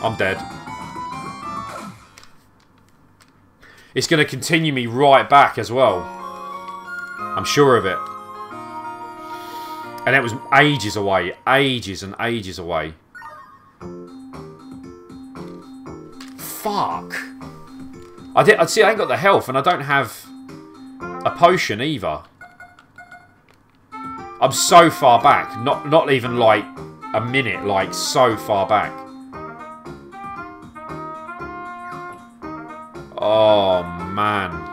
I'm dead. It's going to continue me right back as well. I'm sure of it. And it was ages away. Ages and ages away. Fuck. I'd see I ain't got the health and I don't have a potion either. I'm so far back. Not even like a minute, like so far back. Oh man.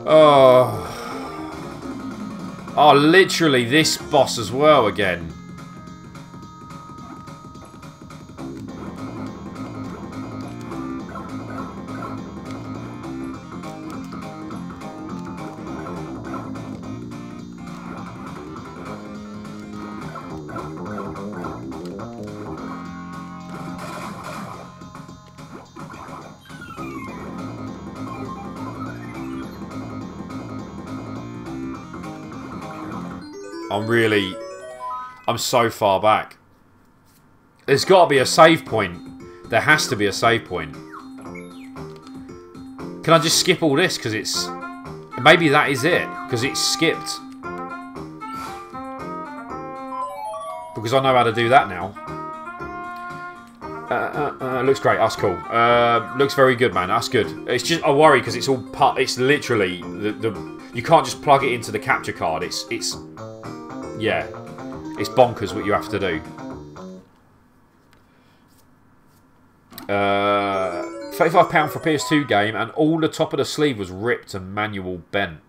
Oh. Oh, literally this boss as well again. I'm so far back. There's got to be a save point. There has to be a save point. Can I just skip all this? Because it's... Maybe that is it. Because it's skipped. Because I know how to do that now. Looks great. That's cool. Looks very good, man. That's good. It's just... I worry because it's all... It's literally... You can't just plug it into the capture card. It's... Yeah. It's bonkers what you have to do. £35 for a PS2 game, and all the top of the sleeve was ripped and manual bent.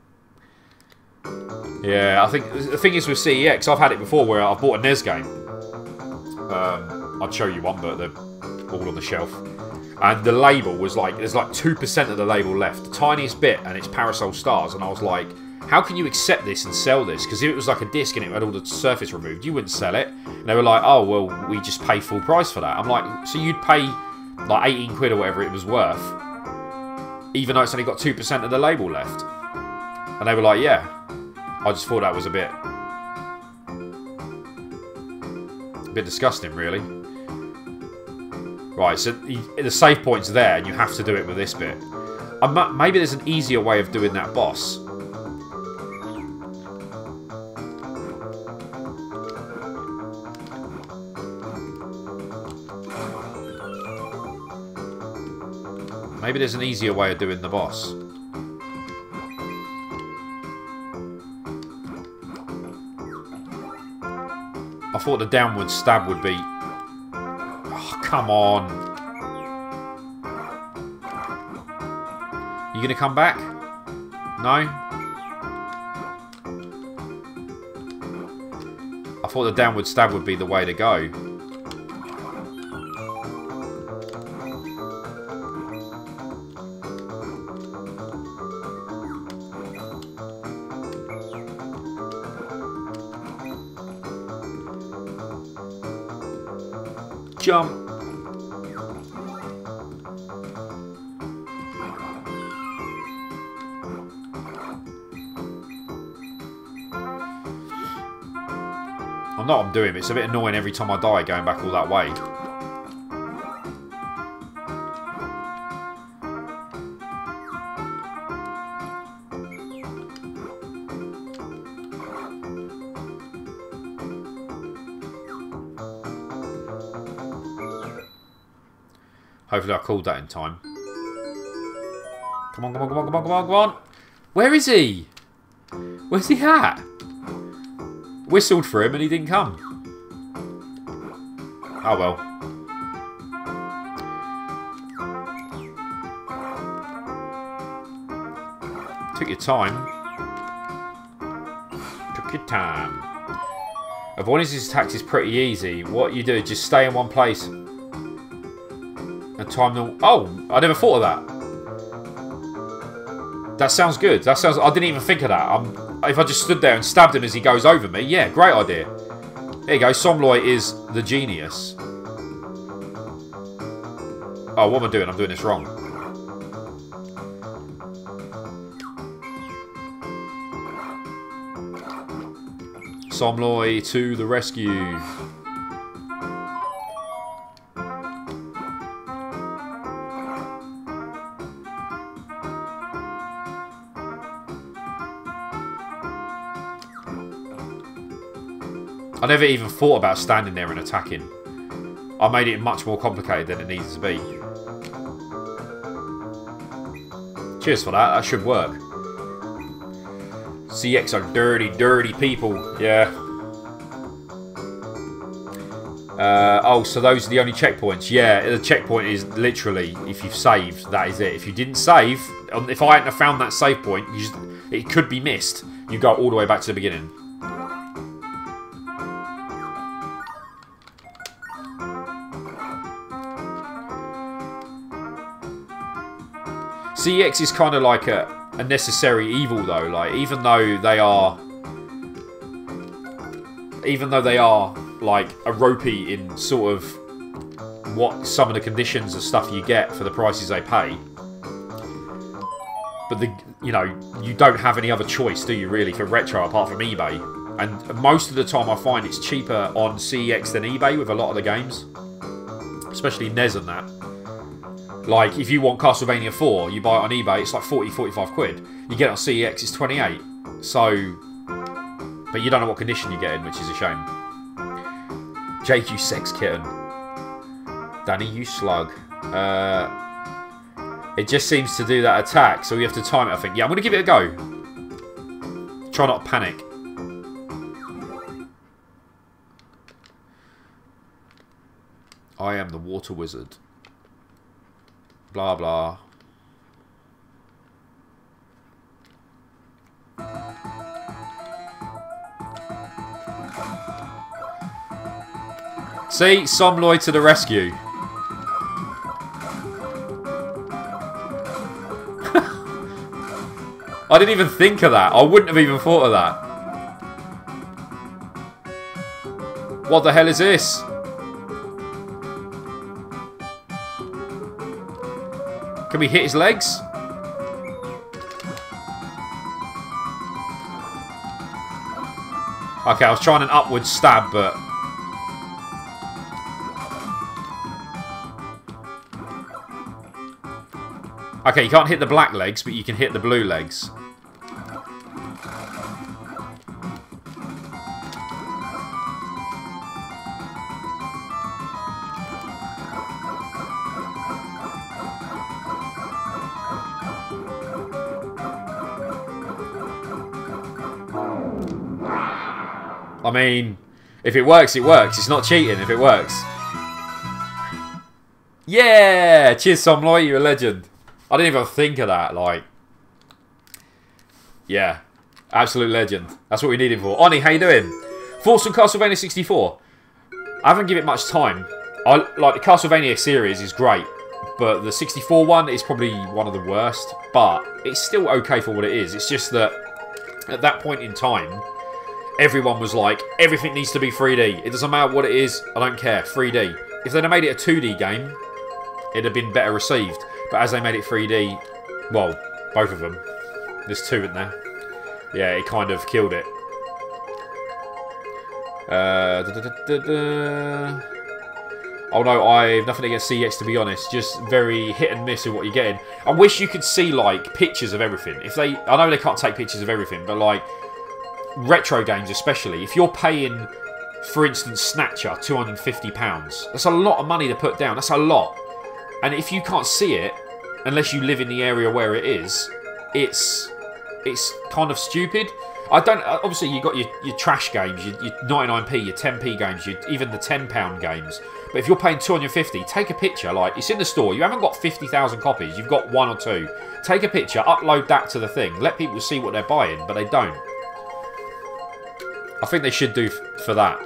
Yeah, I think the thing is with CEX, I've had it before where I've bought a n.e.s game. I'd show you one, but they're all on the shelf. And the label was like, there's like 2% of the label left, the tiniest bit, and it's Parasol Stars. And I was like, how can you accept this and sell this? Because if it was like a disc and it had all the surface removed, you wouldn't sell it. And they were like, oh, well, we just pay full price for that. I'm like, so you'd pay like 18 quid or whatever it was worth, even though it's only got 2% of the label left. And they were like, yeah. I just thought that was a bit disgusting, really. Right, so the save point's there, and you have to do it with this bit. Maybe there's an easier way of doing that boss. Maybe there's an easier way of doing the boss. I thought the downward stab would be... Oh, come on. You gonna come back? No? I thought the downward stab would be the way to go. Jump. I know what I'm doing, but it's a bit annoying every time I die going back all that way. Hopefully I called that in time. Come on, come on, come on, come on, come on, come on. Where is he? Where's he at? Whistled for him and he didn't come. Oh well. Took your time. Took your time. Avoiding his attacks is pretty easy. What you do is just stay in one place. And time the... Oh! I never thought of that. That sounds good. That sounds... I didn't even think of that. If I just stood there and stabbed him as he goes over me, yeah, great idea. There you go. Somloy is the genius. Oh, what am I doing? I'm doing this wrong. Somloy to the rescue. I never even thought about standing there and attacking. I made it much more complicated than it needs to be. Cheers for that. That should work. CX are dirty, dirty people. Yeah. Oh, so those are the only checkpoints. Yeah, the checkpoint is literally, if you've saved, that is it. If you didn't save, if I hadn't have found that save point, it could be missed. You go all the way back to the beginning. CX is kind of like a necessary evil, though. Like, even though they are like a ropey in sort of what some of the conditions of stuff you get for the prices they pay, but you don't have any other choice, do you, really, for retro apart from eBay? And most of the time, I find it's cheaper on CEX than eBay with a lot of the games, especially n.e.s and that. Like, if you want Castlevania 4, you buy it on eBay, it's like 40, 45 quid. You get it on CEX, it's 28. So, but you don't know what condition you get in, which is a shame. Jake, you sex kitten. Danny, you slug. It just seems to do that attack, so we have to time it, I think. Yeah, I'm going to give it a go. Try not to panic. I am the water wizard. Blah, blah. See? Somloy to the rescue. I didn't even think of that. I wouldn't have even thought of that. What the hell is this? Can we hit his legs? Okay, I was trying an upward stab, but... Okay, you can't hit the black legs, but you can hit the blue legs. I mean, if it works, it works. It's not cheating if it works. Yeah! Cheers, Somloy, you're a legend. I didn't even think of that, like... Yeah. Absolute legend. That's what we need him for. Oni, how you doing? Thoughts on Castlevania 64? I haven't given it much time. Like, the Castlevania series is great, but the 64 one is probably one of the worst, but it's still okay for what it is. It's just that, at that point in time, everyone was like, everything needs to be 3D. It doesn't matter what it is, I don't care, 3D. If they'd have made it a 2D game, it'd have been better received. But as they made it 3D, well, both of them. There's two in there. Yeah, it kind of killed it. Oh no, I have nothing against CX, to be honest. Just very hit and miss with what you're getting. I wish you could see, like, pictures of everything. If they, I know they can't take pictures of everything, but, like, retro games especially, if you're paying, for instance, Snatcher, £250, that's a lot of money to put down. That's a lot. And if you can't see it, unless you live in the area where it is, it's kind of stupid. I don't. Obviously, you got your trash games, your 99p, your 10p games, even the £10 games. But if you're paying 250, take a picture. Like, it's in the store. You haven't got 50,000 copies. You've got 1 or 2. Take a picture, upload that to the thing. Let people see what they're buying, but they don't. I think they should do for that.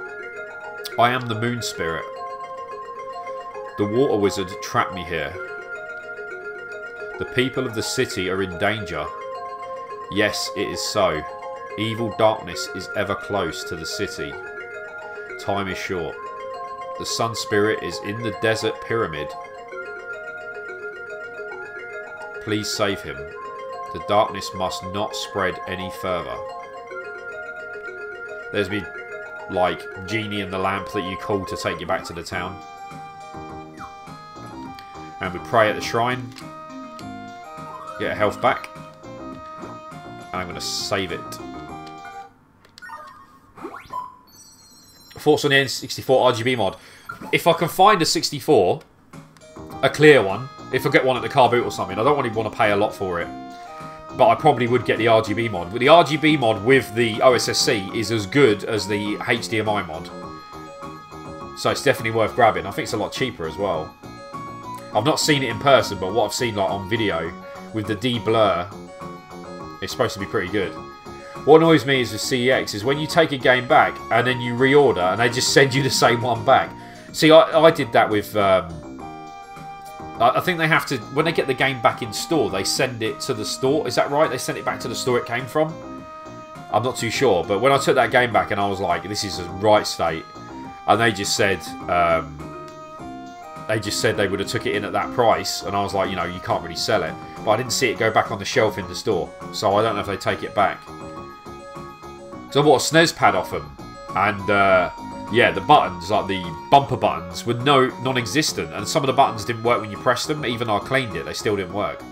I am the moon spirit. The water wizard trapped me here. The people of the city are in danger. Yes, it is so. Evil darkness is ever close to the city. Time is short. The sun spirit is in the desert pyramid. Please save him. The darkness must not spread any further. There's me, like, genie in the lamp that you call to take you back to the town. And we pray at the shrine. Get our health back. And I'm going to save it. Thoughts on the N64 RGB mod? If I can find a 64, a clear one, if I get one at the car boot or something, I don't really want to pay a lot for it. But I probably would get the RGB mod. But the RGB mod with the OSSC is as good as the HDMI mod. So it's definitely worth grabbing. I think it's a lot cheaper as well. I've not seen it in person, but what I've seen like on video with the de-blur, it's supposed to be pretty good. What annoys me is with CEX is when you take a game back and then you reorder and they just send you the same one back. See, I did that with... I think they have to... When they get the game back in store, they send it to the store. Is that right? They send it back to the store it came from? I'm not too sure. But when I took that game back and I was like, this is the right state. And they just said... they would have took it in at that price. And I was like, you know, you can't really sell it. But I didn't see it go back on the shelf in the store. So I don't know if they take it back. So I bought a SNES pad off them. And, yeah, the buttons, like the bumper buttons, were non-existent. And some of the buttons didn't work when you pressed them. Even though I cleaned it, they still didn't work.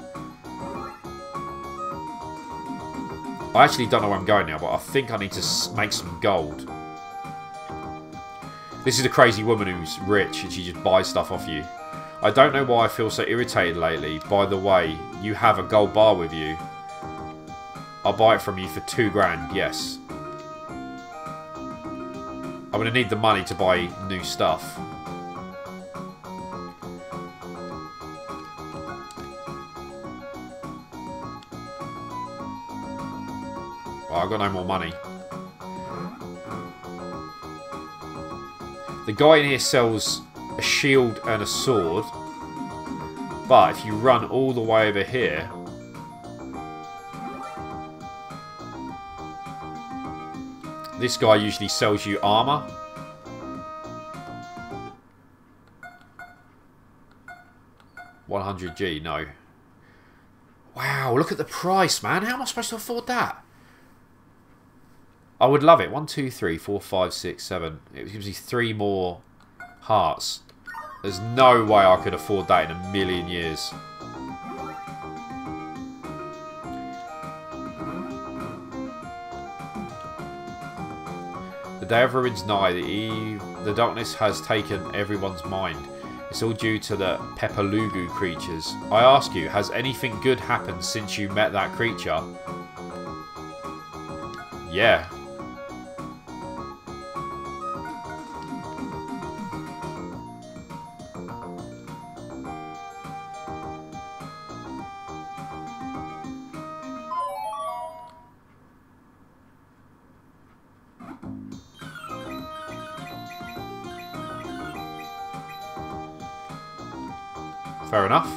I actually don't know where I'm going now, but I think I need to make some gold. This is a crazy woman who's rich and she just buys stuff off you. I don't know why I feel so irritated lately. By the way, you have a gold bar with you. I'll buy it from you for £2 grand, yes. I'm going to need the money to buy new stuff. Well, I've got no more money. The guy in here sells a shield and a sword. But if you run all the way over here... This guy usually sells you armor. $100G, no. Wow, look at the price, man. How am I supposed to afford that? I would love it. 1, 2, 3, 4, 5, 6, 7. It gives me 3 more hearts. There's no way I could afford that in a million years. The day of ruin's nigh. The darkness has taken everyone's mind. It's all due to the Pepalugu creatures. I ask you, has anything good happened since you met that creature? Yeah. Fair enough.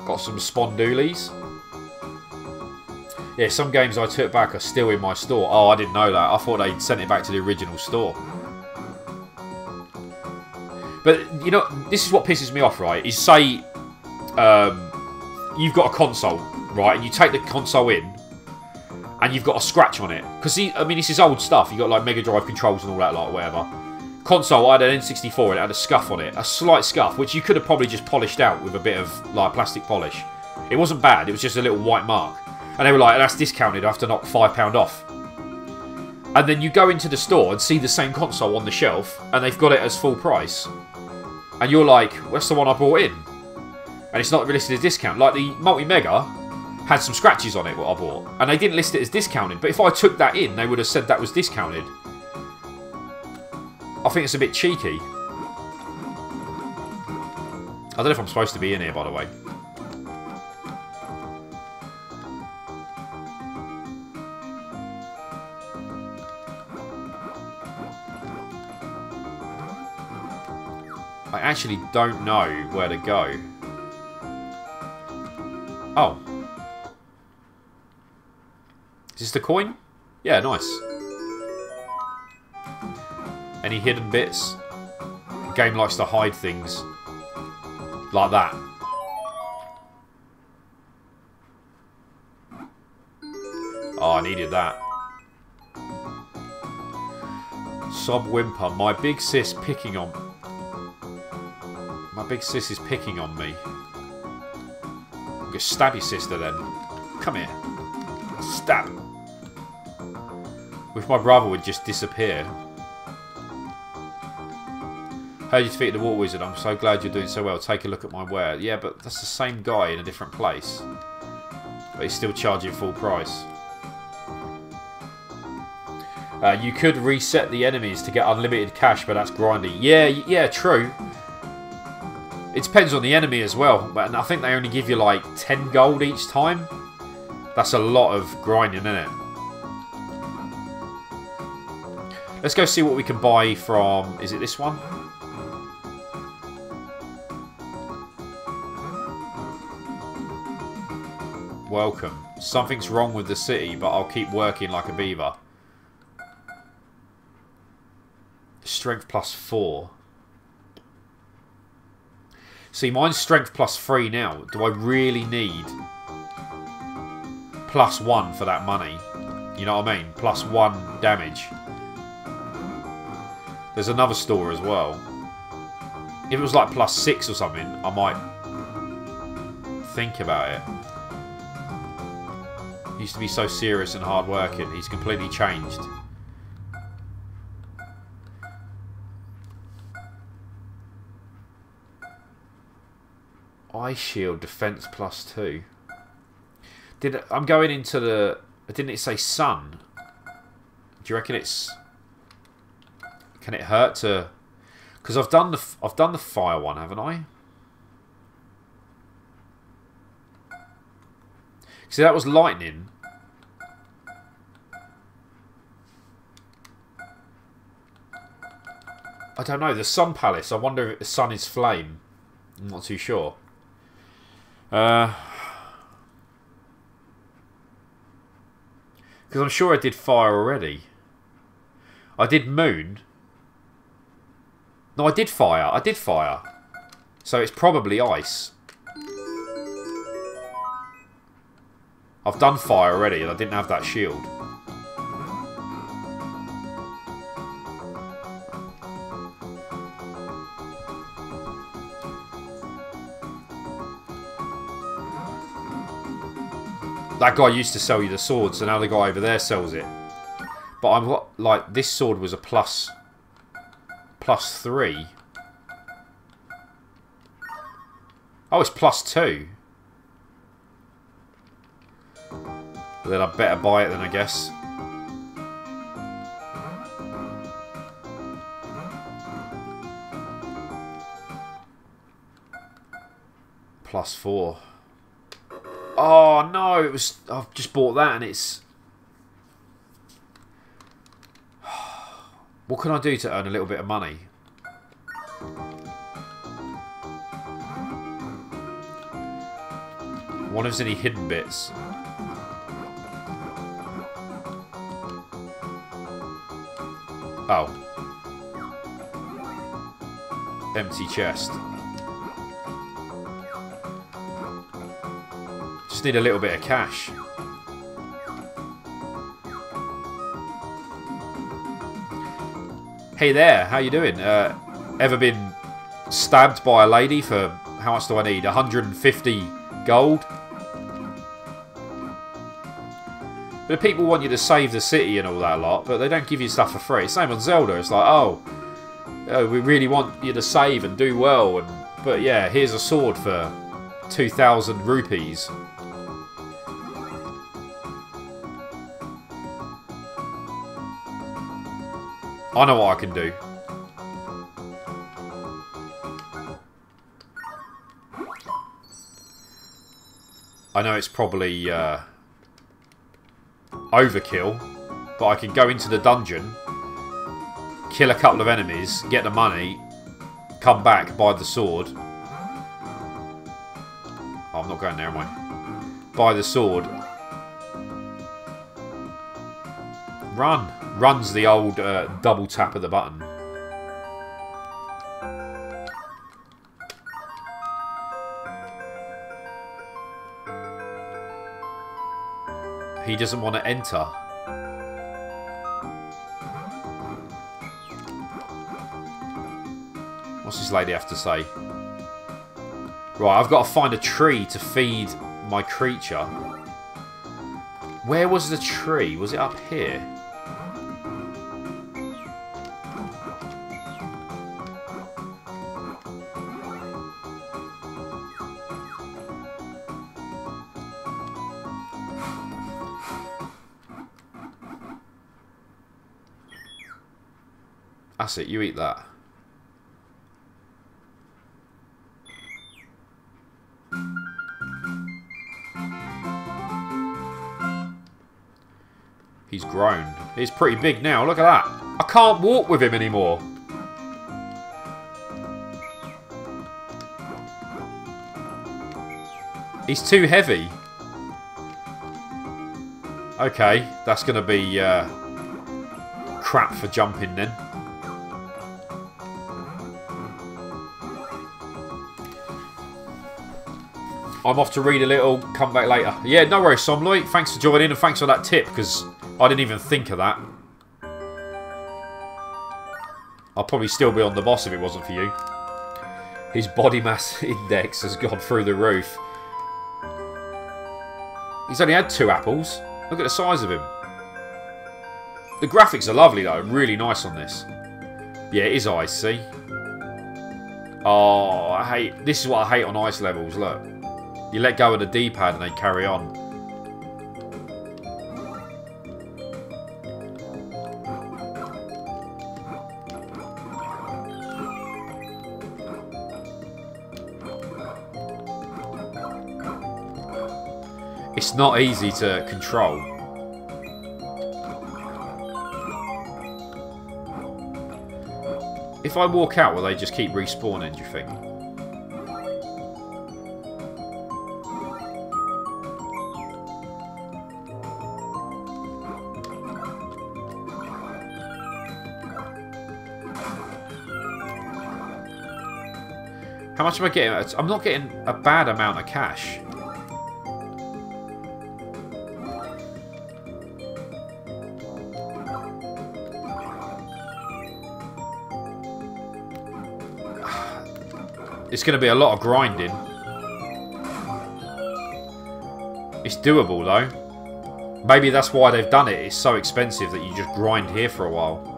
Got some spondoolies. Yeah, some games I took back are still in my store. Oh, I didn't know that. I thought they'd sent it back to the original store. But, you know, this is what pisses me off, right? Is say you've got a console, right? And you take the console in and you've got a scratch on it. Because, I mean, this is old stuff. You've got, like, Mega Drive controls and all that, like, whatever. Console, I had an N64 and it had a scuff on it. A slight scuff, which you could have probably just polished out with a bit of, like, plastic polish. It wasn't bad. It was just a little white mark. And they were like, that's discounted. I have to knock £5 off. And then you go into the store and see the same console on the shelf and they've got it as full price. And you're like, where's the one I bought in? And it's not listed as discount. Like, the Multi-Mega had some scratches on it, what I bought. And they didn't list it as discounted. But if I took that in, they would have said that was discounted. I think it's a bit cheeky. I don't know if I'm supposed to be in here, by the way. I actually don't know where to go. Oh. Is this the coin? Yeah, nice. Any hidden bits? The game likes to hide things. Like that. Oh, I needed that. Sob whimper. My big sis picking on... My big sis is picking on me. I'm gonna stab your sister then. Come here. Stab. Wish my brother would just disappear. Heard you defeated the Water Wizard. I'm so glad you're doing so well. Take a look at my wear. Yeah, but that's the same guy in a different place. But he's still charging full price. You could reset the enemies to get unlimited cash, but that's grindy. Yeah, true. It depends on the enemy as well. But I think they only give you like 10 gold each time. That's a lot of grinding, isn't it? Let's go see what we can buy from... Is it this one? Welcome. Something's wrong with the city, but I'll keep working like a beaver. Strength +4. See, mine's strength +3 now. Do I really need +1 for that money? You know what I mean? +1 damage. There's another store as well. If it was like +6 or something, I might think about it. He used to be so serious and hard working. He's completely changed. Eye shield defense +2. I'm going into the... Didn't it say sun? Do you reckon it's... Can it hurt to... Because I've done the fire one, haven't I? See, that was lightning. I don't know. The Sun Palace. I wonder if the sun is flame. I'm not too sure. Because I'm sure I did fire already. I did moon. No, I did fire. I did fire. So it's probably ice. I've done fire already and I didn't have that shield. That guy used to sell you the sword, so now the guy over there sells it. But I'm like, this sword was a plus 3. Oh, it's plus 2. But then I better buy it then, I guess. Plus 4. Oh no, it was. I've just bought that and it's. What can I do to earn a little bit of money? I wonder if there's any hidden bits. Oh. Empty chest. Just need a little bit of cash. Hey there, how you doing? Ever been stabbed by a lady for, how much do I need? 150 gold? But people want you to save the city and all that lot, but they don't give you stuff for free. Same on Zelda. It's like, oh, we really want you to save and do well, but yeah, here's a sword for 2,000 rupees. I know what I can do. I know it's probably overkill, but I can go into the dungeon, kill a couple of enemies, get the money, come back, buy the sword. Oh, I'm not going there, am I? Buy the sword. Run. Run's the old double tap of the button. He doesn't want to enter. What's this lady have to say? Right, I've got to find a tree to feed my creature. Where was the tree? Was it up here? That's it, you eat that. He's grown. He's pretty big now, look at that. I can't walk with him anymore. He's too heavy. Okay, that's going to be crap for jumping then. I'm off to read a little, come back later. Yeah, no worries, Somloy. Thanks for joining and thanks for that tip, because I didn't even think of that. I'll probably still be on the boss if it wasn't for you. His body mass index has gone through the roof. He's only had 2 apples. Look at the size of him. The graphics are lovely though, really nice on this. Yeah, it is ice, see? Oh, I hate... This is what I hate on ice levels, look. You let go of the D-pad and they carry on. It's not easy to control. If I walk out, will they just keep respawning, do you think? How much am I getting? I'm not getting a bad amount of cash. It's going to be a lot of grinding. It's doable though. Maybe that's why they've done it. It's so expensive that you just grind here for a while.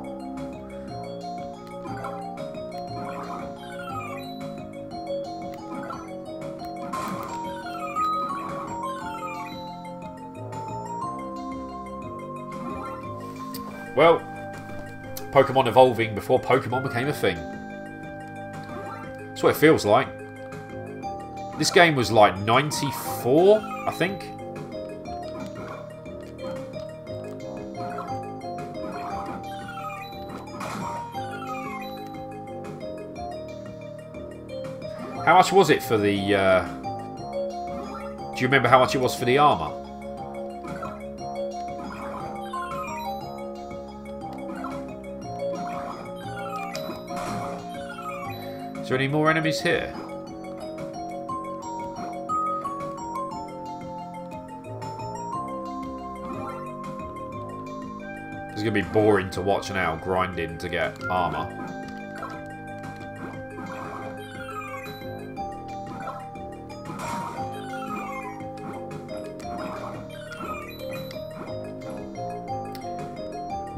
Well, Pokemon evolving before Pokemon became a thing. That's what it feels like. This game was like 94, I think. How much was it for the... Do you remember how much it was for the armour? Is there any more enemies here? It's going to be boring to watch now, grinding to get armour.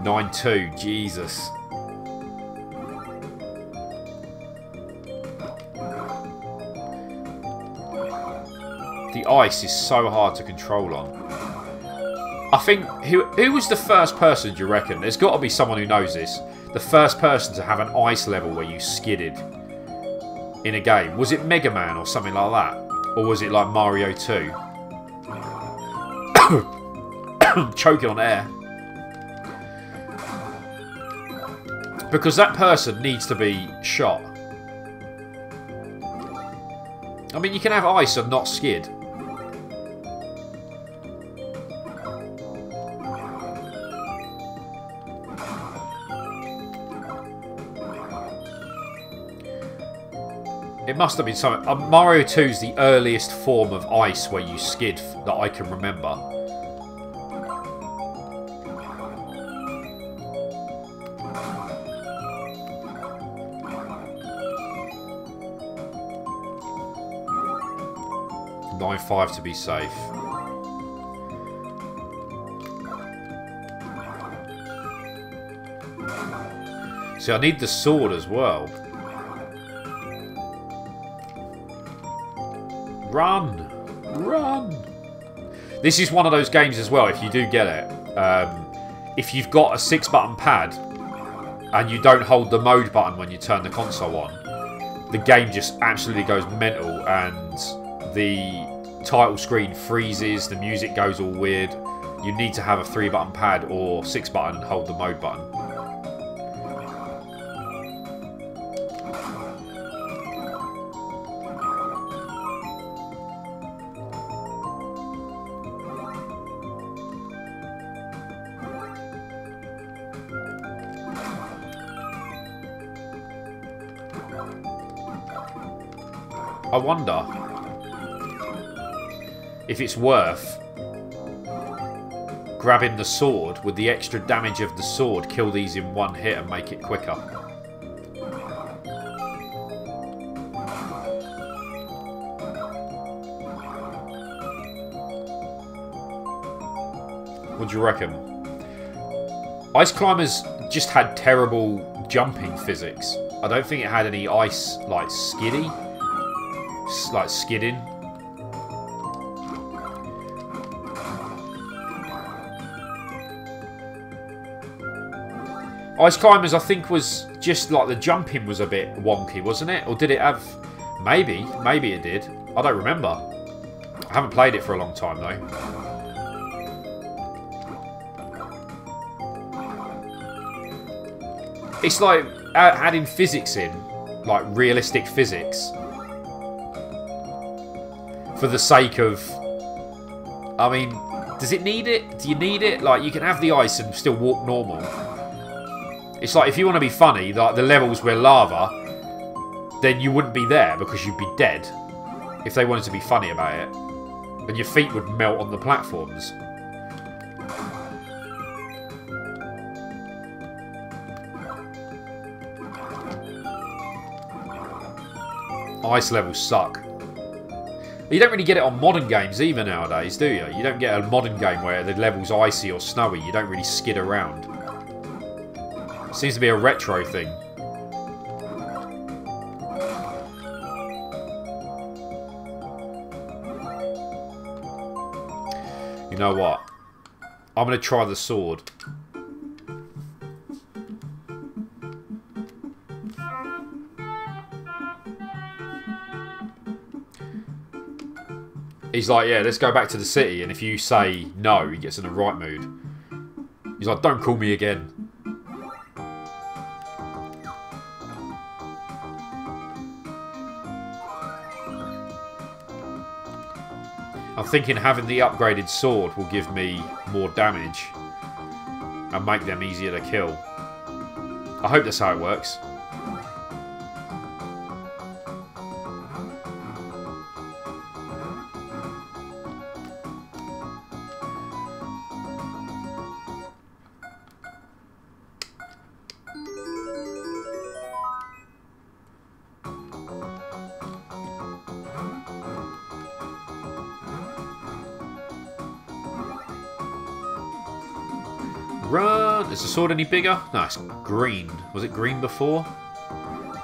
(9-2), Jesus. The ice is so hard to control on. I think, who was the first person, do you reckon? There's got to be someone who knows this. The first person to have an ice level where you skidded in a game. Was it Mega Man or something like that? Or was it like Mario 2? Choking on air. Because that person needs to be shot. I mean, you can have ice and not skid. It must have been something. Mario 2 is the earliest form of ice where you skid that I can remember. (9-5) to be safe. See, I need the sword as well. Run! Run! This is one of those games as well, if you do get it. If you've got a 6-button pad and you don't hold the mode button when you turn the console on, the game just absolutely goes mental and the title screen freezes, the music goes all weird. You need to have a 3-button pad or 6-button and hold the mode button. I wonder if it's worth grabbing the sword. Would the extra damage of the sword kill these in one hit and make it quicker? What do you reckon? Ice Climbers just had terrible jumping physics. I don't think it had any ice, like, skidding. Ice Climbers, I think, was just like the jumping was a bit wonky, wasn't it? Or did it have... Maybe it did. I don't remember. I haven't played it for a long time, though. It's like adding physics in. Like, realistic physics. For the sake of... I mean, does it need it? Do you need it? Like, you can have the ice and still walk normal. It's like, if you want to be funny, like the levels where lava, then you wouldn't be there because you'd be dead. If they wanted to be funny about it. And your feet would melt on the platforms. Ice levels suck. You don't really get it on modern games either nowadays, do you? You don't get a modern game where the level's icy or snowy. You don't really skid around. It seems to be a retro thing. You know what? I'm going to try the sword. He's like, yeah, let's go back to the city. And if you say no, he gets in the right mood. He's like, don't call me again. I'm thinking having the upgraded sword will give me more damage and make them easier to kill. I hope that's how it works. Run! Is the sword any bigger? No, it's green. Was it green before?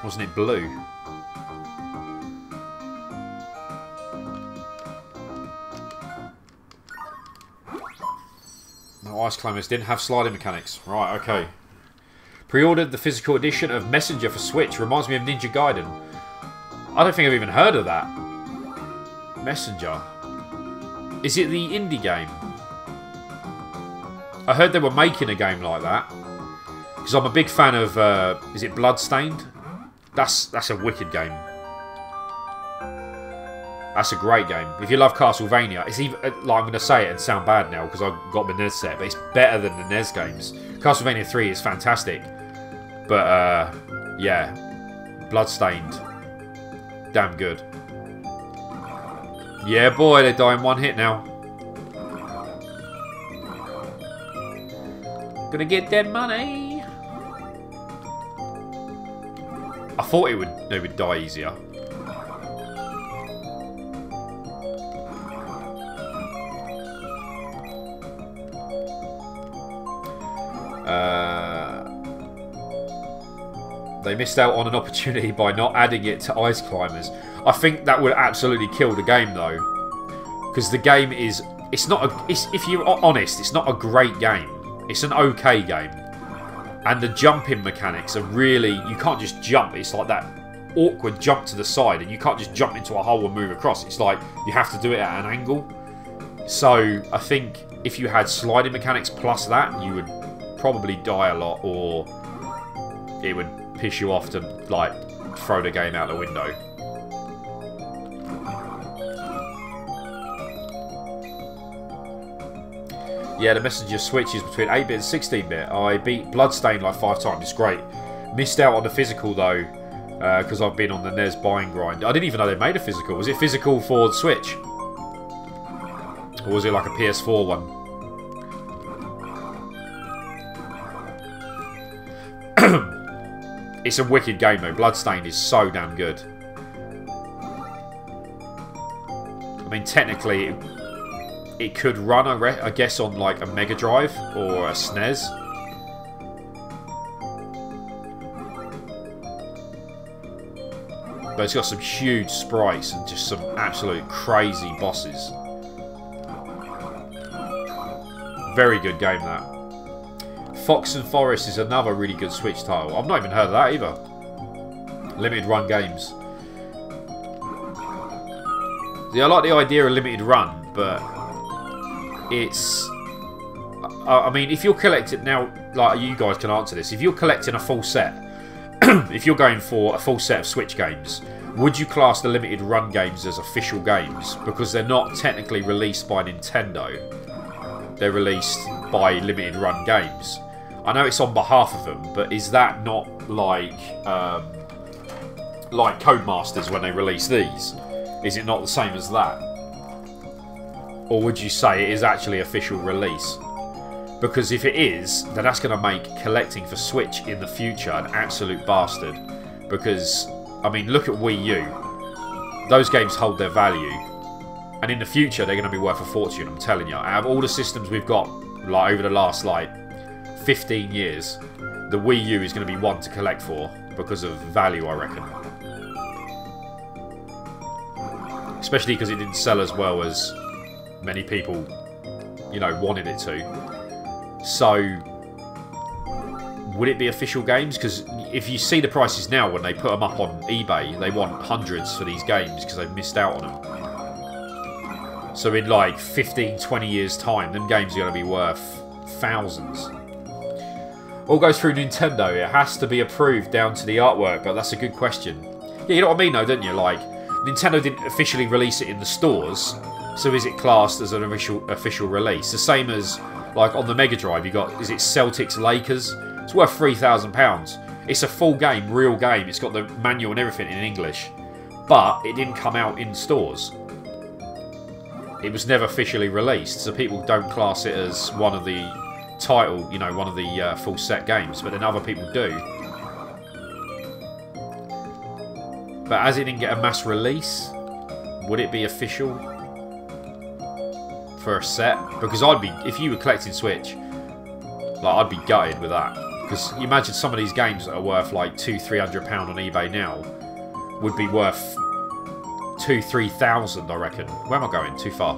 Wasn't it blue? No, Ice Climbers didn't have sliding mechanics. Right, okay. Pre-ordered the physical edition of Messenger for Switch. Reminds me of Ninja Gaiden. I don't think I've even heard of that. Messenger. Is it the indie game? I heard they were making a game like that. Because I'm a big fan of, is it Bloodstained? That's a wicked game. That's a great game. If you love Castlevania, it's even, like, I'm going to say it and sound bad now because I've got my n.e.s set, but it's better than the n.e.s games. Castlevania 3 is fantastic. But, yeah. Bloodstained. Damn good. Yeah, boy, they die in one hit now. Gonna get that money. I thought they would die easier. They missed out on an opportunity by not adding it to Ice Climbers. I think that would absolutely kill the game though, because the game is, it's not a, if you're honest, it's not a great game. It's an okay game. And the jumping mechanics are really, you can't just jump. It's like that awkward jump to the side and you can't just jump into a hole and move across. It's like you have to do it at an angle. So I think if you had sliding mechanics plus that, you would probably die a lot, or it would piss you off to like throw the game out the window. Yeah, the Messenger switches between 8-bit and 16-bit. I beat Bloodstained like 5 times. It's great. Missed out on the physical though, because I've been on the n.e.s buying grind. I didn't even know they made a physical. Was it physical for the Switch? Or was it like a PS4 one? It's a wicked game though. Bloodstained is so damn good. I mean, technically, it could run, I guess, on like a Mega Drive or a SNES. But it's got some huge sprites and just some absolute crazy bosses. Very good game, that. Fox and Forest is another really good Switch title. I've not even heard of that either. Limited run games. Yeah, I like the idea of limited run, but it's, I mean, if you're collecting now, like, you guys can answer this. If you're collecting a full set, if you're going for a full set of Switch games, would you class the limited run games as official games? Because they're not technically released by Nintendo. They're released by limited run games. I know it's on behalf of them, but is that not like like Codemasters when they release these? Is it not the same as that? Or would you say it is actually official release? Because if it is, then that's going to make collecting for Switch in the future an absolute bastard. Because, I mean, look at Wii U. Those games hold their value. And in the future, they're going to be worth a fortune, I'm telling you. Out of all the systems we've got, like over the last, like, 15 years, the Wii U is going to be one to collect for because of value, I reckon. Especially because it didn't sell as well as many people, you know, wanted it to. So, would it be official games? Because if you see the prices now when they put them up on eBay, they want hundreds for these games because they've missed out on them. So in like 15, 20 years time, them games are going to be worth thousands. All goes through Nintendo. It has to be approved down to the artwork, but that's a good question. Yeah, you know what I mean though, don't you? Like, Nintendo didn't officially release it in the stores, so is it classed as an official release? The same as, like, on the Mega Drive, you got, is it Celtics Lakers? It's worth £3,000. It's a full game, real game. It's got the manual and everything in English. But it didn't come out in stores. It was never officially released, so people don't class it as one of the title, you know, one of the full set games, but then other people do. But as it didn't get a mass release, would it be official for a set? Because I'd be, if you were collecting Switch, like, I'd be gutted with that. Because you imagine some of these games that are worth like £200-300 on eBay now would be worth 2,000-3,000, I reckon. Where am I going? Too far.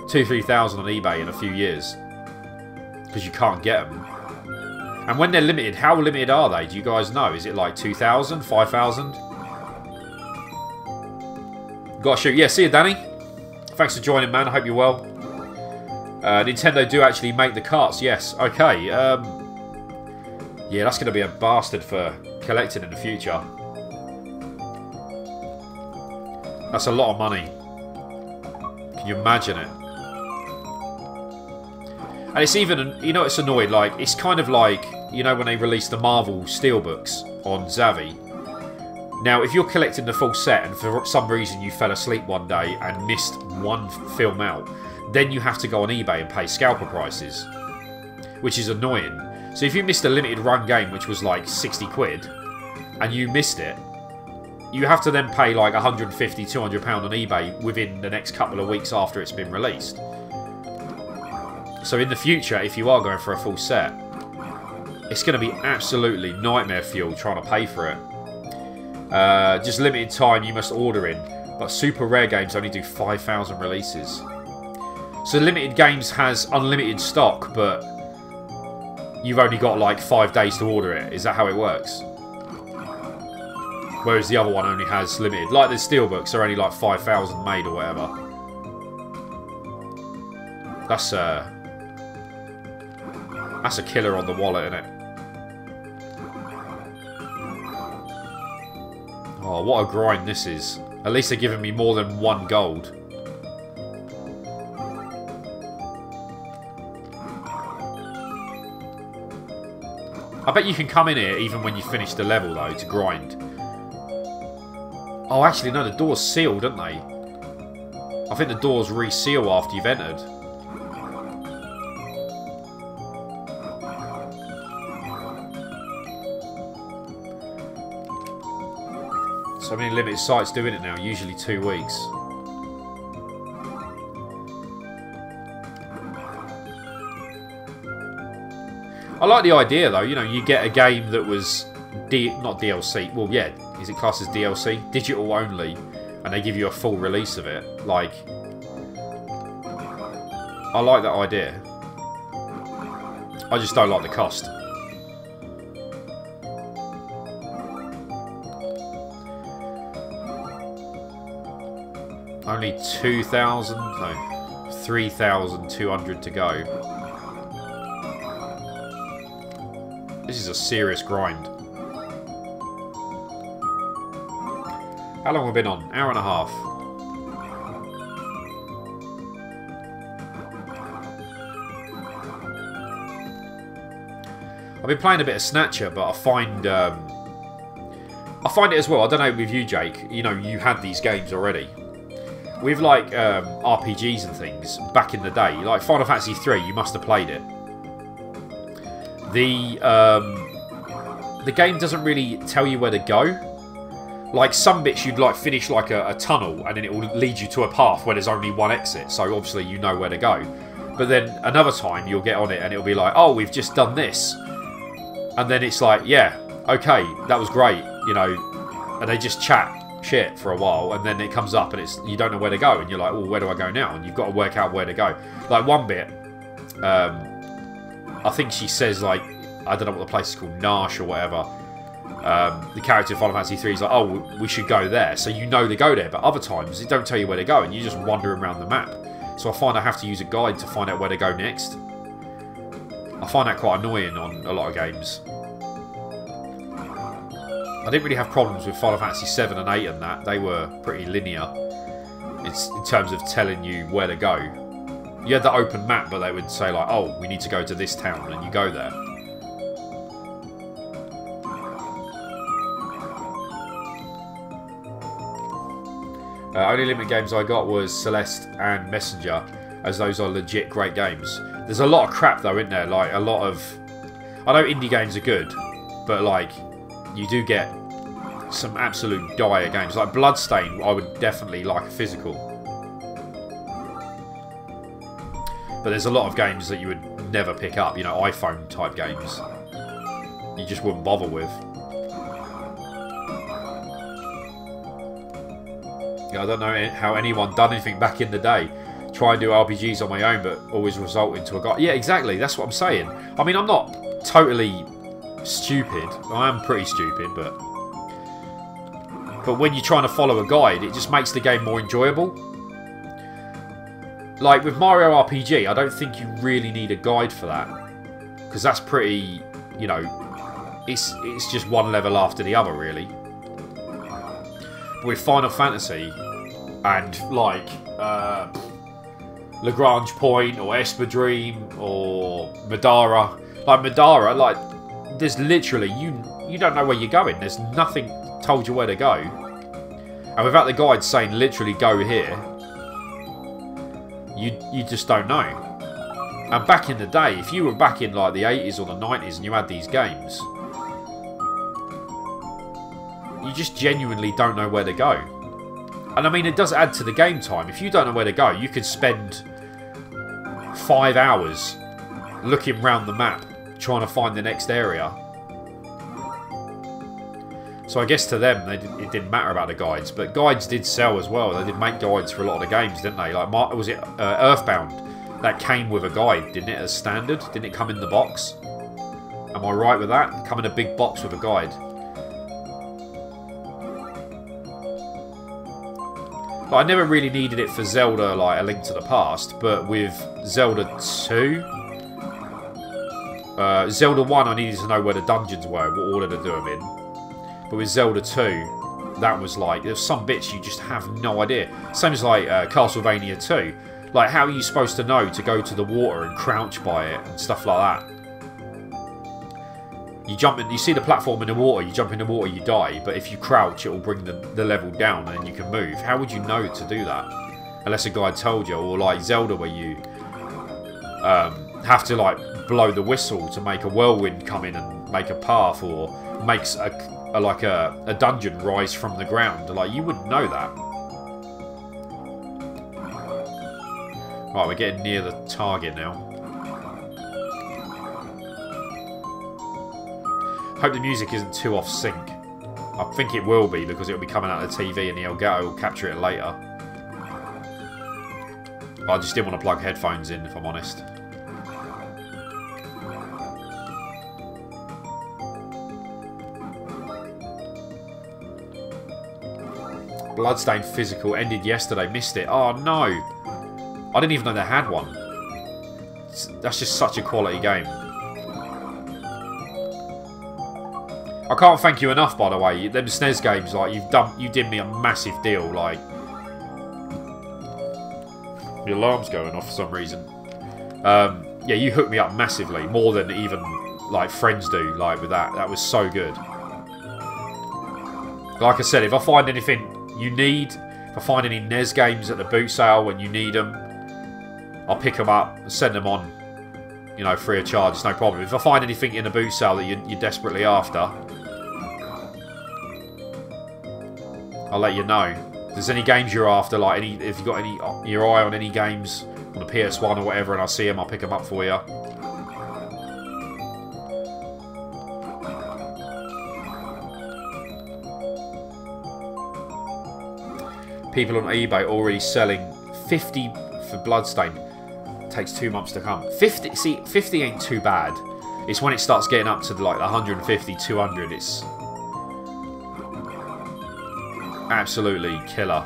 2,000-3,000 on eBay in a few years. Because you can't get them. And when they're limited, how limited are they? Do you guys know? Is it like 2,000? 5,000? Gotta shoot. Yeah, see you, Danny. Thanks for joining, man. I hope you're well. Nintendo do actually make the carts. Yes. Okay. Yeah, that's going to be a bastard for collecting in the future. That's a lot of money. Can you imagine it? And it's even, you know, it's annoying. Like, it's kind of like, you know, when they released the Marvel Steelbooks on Zavvi. Now, if you're collecting the full set and for some reason you fell asleep one day and missed one film out, then you have to go on eBay and pay scalper prices, which is annoying. So if you missed a limited run game which was like 60 quid and you missed it, you have to then pay like £150-200 on eBay within the next couple of weeks after it's been released. So in the future, if you are going for a full set, it's going to be absolutely nightmare fuel trying to pay for it. Just limited time you must order in, but super rare games only do 5,000 releases. So limited games has unlimited stock, but you've only got like 5 days to order it. Is that how it works? Whereas the other one only has limited. Like the Steelbooks are only like 5,000 made or whatever. That's a killer on the wallet, isn't it? Oh, what a grind this is. At least they're giving me more than 1 gold. I bet you can come in here even when you finish the level, though, to grind. Oh, actually, no, the door's sealed, aren't they? I think the doors reseal after you've entered. So many limited sites doing it now, usually 2 weeks. I like the idea though, you know, you get a game that was not DLC, well yeah, is it classed as DLC? Digital only, and they give you a full release of it. Like, I like that idea. I just don't like the cost. Only 2,000, no, 3,200 to go. This is a serious grind. How long have we been on? Hour and a half. I've been playing a bit of Snatcher, but I find I find it as well, I don't know with you, Jake, you know, you had these games already. With, like, RPGs and things, back in the day, like Final Fantasy 3, you must have played it. The game doesn't really tell you where to go. Like, some bits you'd, like, finish, like, a tunnel, and then it will lead you to a path where there's only one exit, so obviously you know where to go. But then, another time, you'll get on it, and it'll be like, oh, we've just done this. And then it's like, yeah, okay, that was great, you know, and they just chat shit for a while, and then it comes up, and it's you don't know where to go, and you're like, well, where do I go now? And you've got to work out where to go. Like, one bit, I think she says, like, I don't know what the place is called, Nash or whatever. The character in Final Fantasy 3 is like, oh, we should go there. So you know to go there. But other times, it don't tell you where to go, and you're just wandering around the map. So I find I have to use a guide to find out where to go next. I find that quite annoying on a lot of games. I didn't really have problems with Final Fantasy 7 and 8 and that. They were pretty linear. It's in terms of telling you where to go. You had the open map, but they would say like, oh, we need to go to this town, and you go there. Only limited games I got was Celeste and Messenger, as those are legit great games. There's a lot of crap though in there, like a lot of... I know indie games are good, but like, you do get some absolute dire games. Like Bloodstain, I would definitely like a physical. But there's a lot of games that you would never pick up, you know, iPhone type games. You just wouldn't bother with. I don't know how anyone done anything back in the day. Try and do RPGs on my own, but always result into a guide. Yeah, exactly. That's what I'm saying. I mean, I'm not totally stupid. I am pretty stupid, but when you're trying to follow a guide, it just makes the game more enjoyable. Like with Mario RPG, I don't think you really need a guide for that, because that's pretty, you know, it's just one level after the other, really. With Final Fantasy and like Lagrange Point or Espadrime or Madara, like there's literally you don't know where you're going. There's nothing told you where to go, and without the guide saying literally go here, you just don't know. And back in the day, if you were back in like the 80s or the 90s and you had these games, you just genuinely don't know where to go. And I mean, it does add to the game time. If you don't know where to go, you could spend 5 hours looking around the map trying to find the next area. So I guess to them, it didn't matter about the guides. But guides did sell as well. They did make guides for a lot of the games, didn't they? Like, was it Earthbound? That came with a guide, didn't it, as standard? Didn't it come in the box? Am I right with that? Come in a big box with a guide. But I never really needed it for Zelda, like A Link to the Past, but with Zelda 2... Zelda 1, I needed to know where the dungeons were, what order to do them in. But with Zelda 2, that was like, there's some bits you just have no idea. Same as like Castlevania 2. Like, how are you supposed to know to go to the water and crouch by it and stuff like that? You jump in, you see the platform in the water, you jump in the water, you die. But if you crouch, it will bring the level down and then you can move. How would you know to do that? Unless a guide told you. Or like Zelda, where you have to like blow the whistle to make a whirlwind come in and make a path, or makes a dungeon rise from the ground. Like, you wouldn't know that. Right, we're getting near the target now. Hope the music isn't too off sync. I think it will be, because it'll be coming out of the TV and the Elgato will capture it later. But I just didn't want to plug headphones in, if I'm honest. Bloodstained Physical ended yesterday. Missed it. Oh no! I didn't even know they had one. That's just such a quality game. I can't thank you enough, by the way. Them SNES games, like, you did me a massive deal. Like, the alarm's going off for some reason. Yeah, you hooked me up massively, more than even like friends do. Like with that, that was so good. Like I said, if I find anything you need, if I find any n.e.s games at the boot sale when you need them, I'll pick them up and send them on, you know, free of charge. It's no problem. If I find anything in the boot sale that you're desperately after, I'll let you know. If there's any games you're after, like if you've got your eye on any games on the PS1 or whatever, and I see them, I'll pick them up for you. People on eBay already selling 50 for Bloodstained. Takes 2 months to come. 50, see, 50 ain't too bad. It's when it starts getting up to like 150, 200. It's absolutely killer.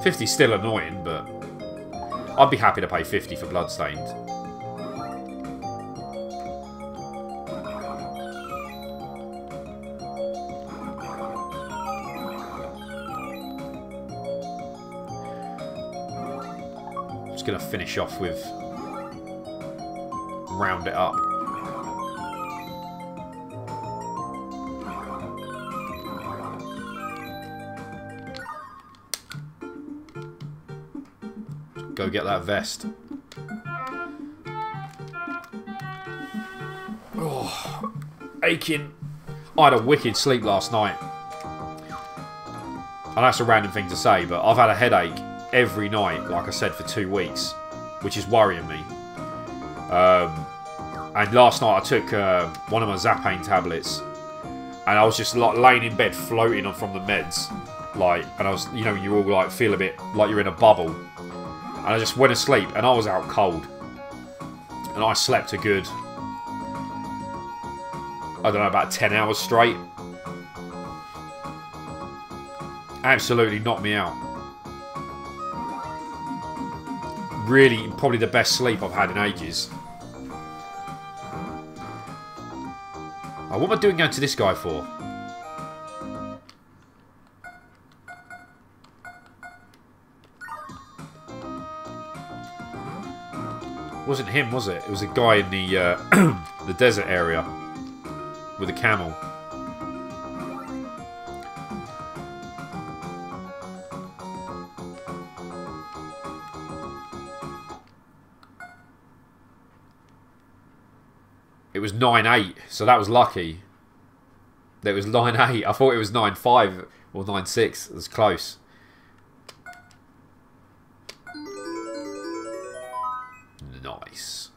$50's still annoying, but I'd be happy to pay 50 for Bloodstained. I'm just going to finish off with round it up. Go get that vest. Oh, aching. I had a wicked sleep last night. And that's a random thing to say, but I've had a headache every night, like I said, for 2 weeks, which is worrying me. And last night I took one of my Zapane tablets, and I was just like laying in bed, floating on from the meds, like, and I was, you know, you all like feel a bit like you're in a bubble. And I just went to sleep, and I was out cold. And I slept a good, I don't know, about 10 hours straight. Absolutely knocked me out. Really, probably the best sleep I've had in ages. Oh, what am I doing going to this guy for? It wasn't him, was it? It was a guy in the the desert area with a camel. It was 9-8, so that was lucky. It was 9-8. I thought it was 9-5 or 9-6. It was close. Nice.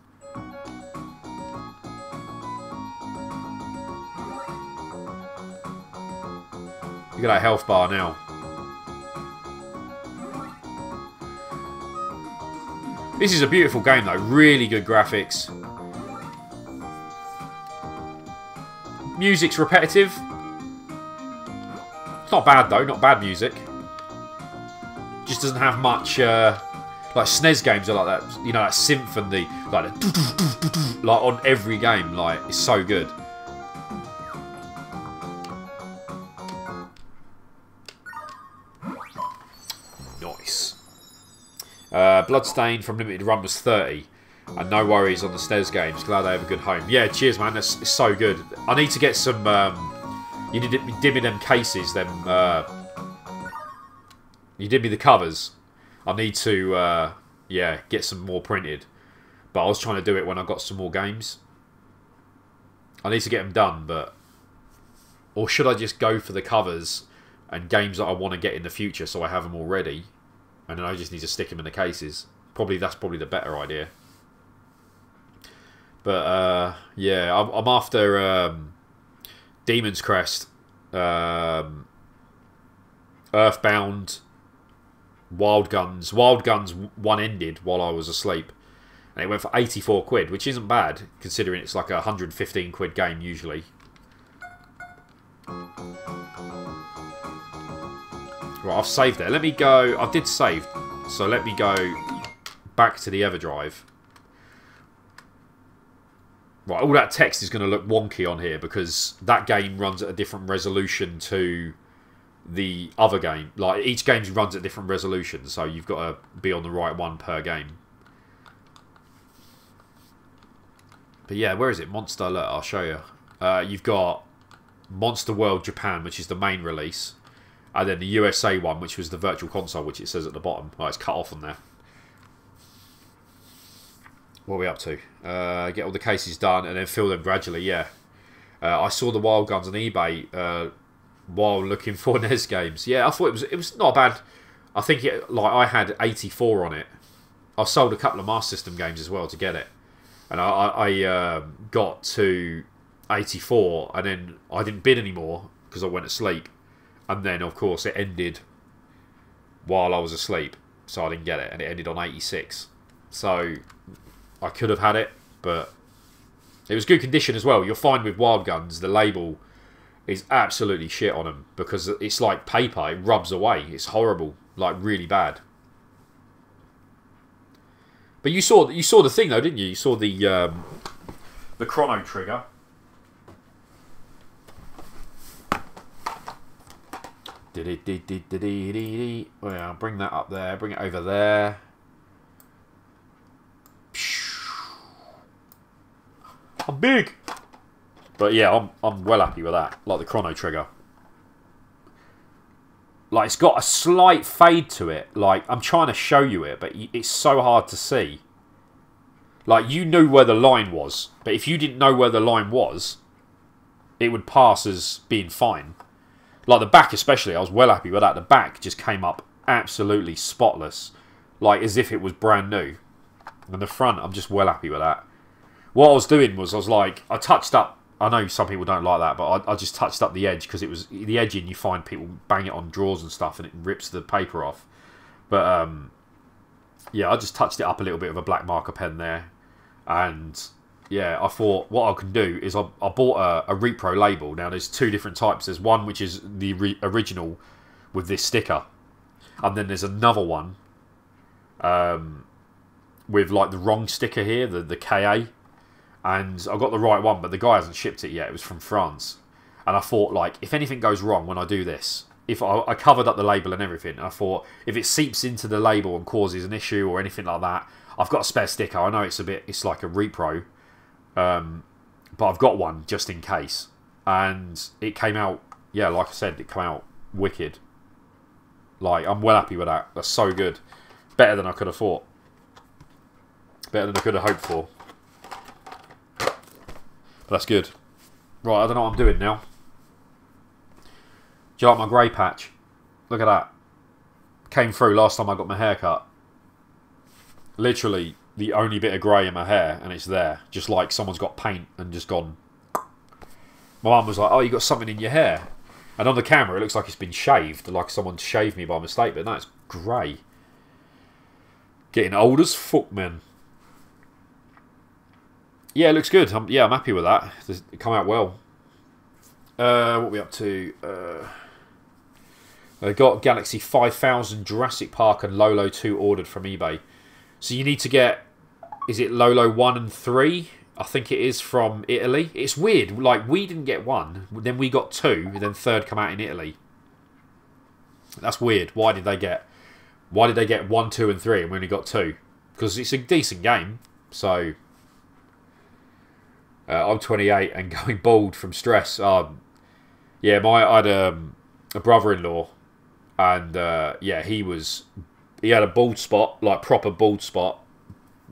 You got that health bar now. This is a beautiful game though. Really good graphics. Music's repetitive. It's not bad though. Not bad music. Just doesn't have much... like SNES games are like that, you know, that synth and the like on every game, like it's so good. Nice. Bloodstained from Limited Run was 30, and no worries on the SNES games. Glad they have a good home. Yeah, cheers, man. That's it's so good. I need to get some. You did me them cases, them. You did me the covers. I need to, yeah, get some more printed. But I was trying to do it when I got some more games. I need to get them done, but... Or should I just go for the covers and games that I want to get in the future so I have them already? And then I just need to stick them in the cases. That's probably the better idea. But, yeah, I'm after Demon's Crest. Earthbound... Wild Guns. Wild Guns one ended while I was asleep. And it went for 84 quid, which isn't bad, considering it's like a 115 quid game usually. Right, I've saved there. Let me go... I did save, so let me go back to the EverDrive. Right, all that text is going to look wonky on here because that game runs at a different resolution to the other game. Like, each game runs at different resolutions, so you've got to be on the right one per game. But yeah, where is it? Monster, look, I'll show you. You've got Monster World Japan, which is the main release. And then the USA one, which was the Virtual Console, which it says at the bottom. Oh, it's cut off on there. What are we up to? Get all the cases done and then fill them gradually, yeah. I saw the Wild Guns on eBay while looking for n.e.s games. Yeah, I thought it was not bad. I think I had 84 on it. I sold a couple of Master System games as well to get it. And I got to 84 and then I didn't bid anymore because I went to sleep. And then, of course, it ended while I was asleep. So I didn't get it. And it ended on 86. So I could have had it, but it was good condition as well. You'll find with Wild Guns, the label is absolutely shit on them because it's like paper. It rubs away. It's horrible. Like, really bad. But you saw the thing, though, didn't you? You saw the chrono trigger. Well, bring that up there. Bring it over there. I'm big. But yeah, I'm well happy with that. Like the chrono trigger. Like, it's got a slight fade to it. Like, I'm trying to show you it, but it's so hard to see. Like, you knew where the line was. But if you didn't know where the line was, it would pass as being fine. Like, the back especially, I was well happy with that. The back just came up absolutely spotless. Like, as if it was brand new. And the front, I'm just well happy with that. What I was doing was, I touched up. I know some people don't like that, but I just touched up the edge because it was the edging. You find people bang it on drawers and stuff, and it rips the paper off. But yeah, I just touched it up a little bit with a black marker pen there, and yeah, I thought what I can do is I bought a repro label. Now there's two different types. There's one which is the original with this sticker, and then there's another one with like the wrong sticker here, the KA. And I got the right one, but the guy hasn't shipped it yet. It was from France. And I thought, like, if anything goes wrong when I do this, if I covered up the label and everything, and I thought, if it seeps into the label and causes an issue or anything like that, I've got a spare sticker. I know it's like a repro, but I've got one just in case. And it came out, yeah, like I said, it came out wicked. Like, I'm well happy with that. That's so good. Better than I could have thought. Better than I could have hoped for. But that's good. Right, I don't know what I'm doing now. Do you like my grey patch? Look at that. Came through last time I got my hair cut. Literally the only bit of grey in my hair, and it's there. Just like someone's got paint and just gone. My mum was like, oh, you got something in your hair. And on the camera it looks like it's been shaved. Like someone shaved me by mistake, but no, it's grey. Getting old as fuck, man. Yeah, it looks good. I'm happy with that. It come out well. What are we up to? I got Galaxy 5000, Jurassic Park and Lolo 2 ordered from eBay. So you need to get, is it Lolo 1 and 3? I think it is from Italy. It's weird. Like, we didn't get 1, then we got 2, and then 3rd come out in Italy. That's weird. Why did they get 1, 2 and 3 and we only got 2? Because it's a decent game. So I'm 28 and going bald from stress. Yeah, I had a brother-in-law, and yeah, he had a bald spot, like proper bald spot,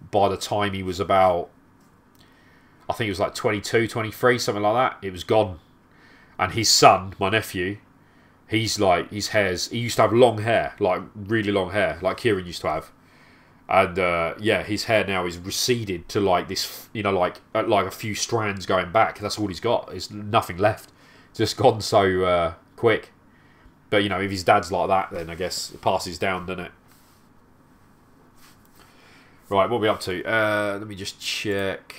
by the time he was about, I think it was like 22, 23, something like that. It was gone. And his son, my nephew, he's like, he used to have long hair, like really long hair, like Kieran used to have. And yeah, his hair now is receded to like this, you know, like a few strands going back. That's all he's got. There's nothing left. Just gone so quick. But you know, if his dad's like that, then I guess it passes down, doesn't it? Right, what are we up to? Let me just check.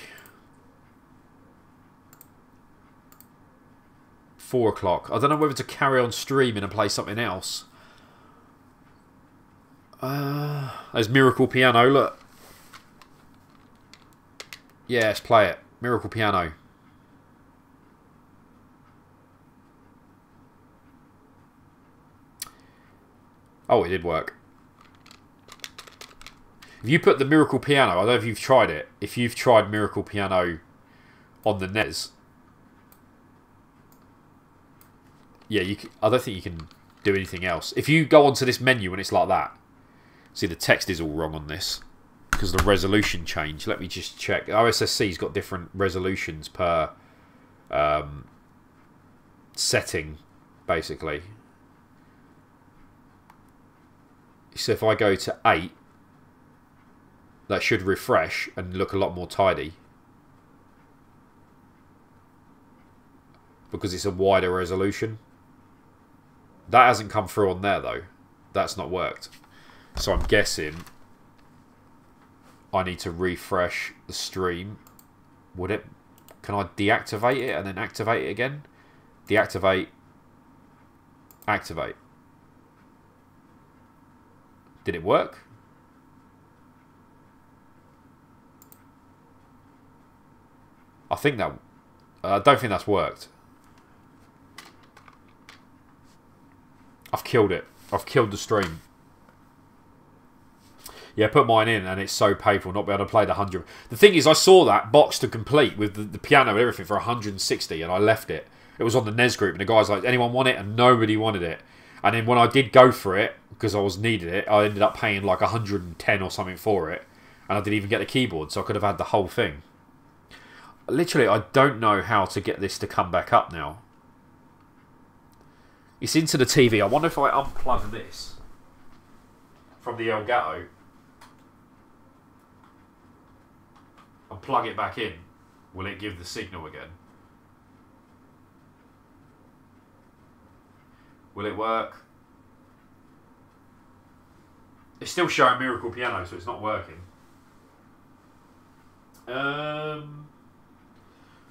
4 o'clock. I don't know whether to carry on streaming and play something else. There's Miracle Piano, look. Yeah, let's play it. Miracle Piano. Oh, it did work. If you put the Miracle Piano, I don't know if you've tried it. If you've tried Miracle Piano on the n.e.s, yeah, I don't think you can do anything else. If you go onto this menu and it's like that, see the text is all wrong on this because the resolution changed. Let me just check. OSSC's got different resolutions per setting, basically. So if I go to 8, that should refresh and look a lot more tidy. Because it's a wider resolution. That hasn't come through on there though. That's not worked. So I'm guessing I need to refresh the stream. Would it? Can I deactivate it and then activate it again? Deactivate. Activate. Did it work? I think that... I don't think that's worked. I've killed it. I've killed the stream. Yeah, put mine in and it's so painful not being able to play the 100. The thing is, I saw that box to complete with the piano and everything for 160 and I left it. It was on the n.e.s group and the guy's like, anyone want it? And nobody wanted it. And then when I did go for it, because I was needed it, I ended up paying like 110 or something for it. And I didn't even get the keyboard, so I could have had the whole thing. Literally, I don't know how to get this to come back up now. It's into the TV. I wonder if I unplug this from the Elgato and plug it back in. Will it give the signal again? Will it work? It's still showing Miracle Piano, so it's not working.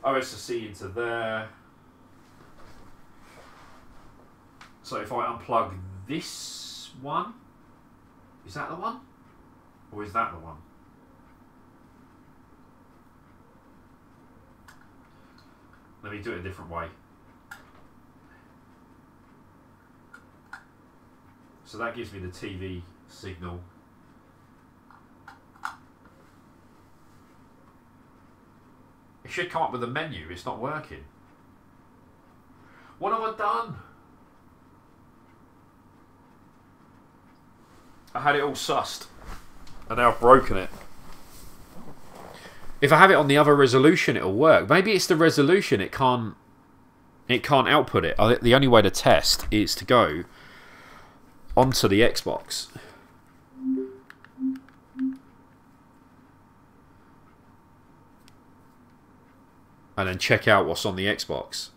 OSC into there. So if I unplug this one, is that the one? Or is that the one? Let me do it a different way. So that gives me the TV signal. It should come up with a menu. It's not working. What have I done? I had it all sussed. And now I've broken it. If I have it on the other resolution, it'll work. Maybe it's the resolution. It can't output it. The only way to test is to go onto the Xbox. And then check out what's on the Xbox.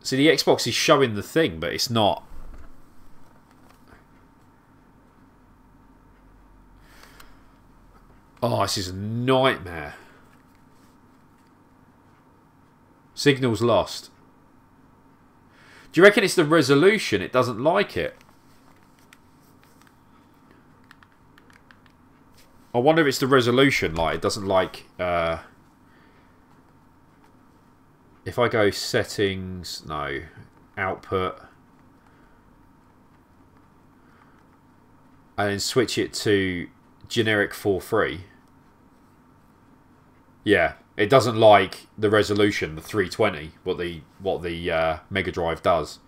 See, the Xbox is showing the thing, but it's not. Oh, this is a nightmare. Signal's lost. Do you reckon it's the resolution? It doesn't like it. I wonder if it's the resolution. Like, it doesn't like... if I go settings... No. Output. And then switch it to generic 4.3. Yeah. It doesn't like the resolution, the 320, what the Mega Drive does.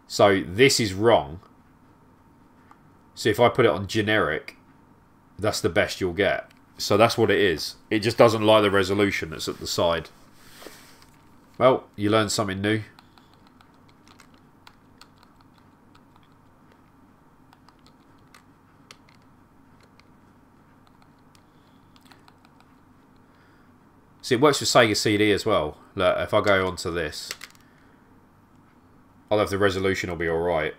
So this is wrong. So if I put it on generic, that's the best you'll get. So that's what it is. It just doesn't like the resolution that's at the side. Well, you learned something new. See, it works with Sega CD as well. Look, if I go onto this, I'll have the resolution will be alright.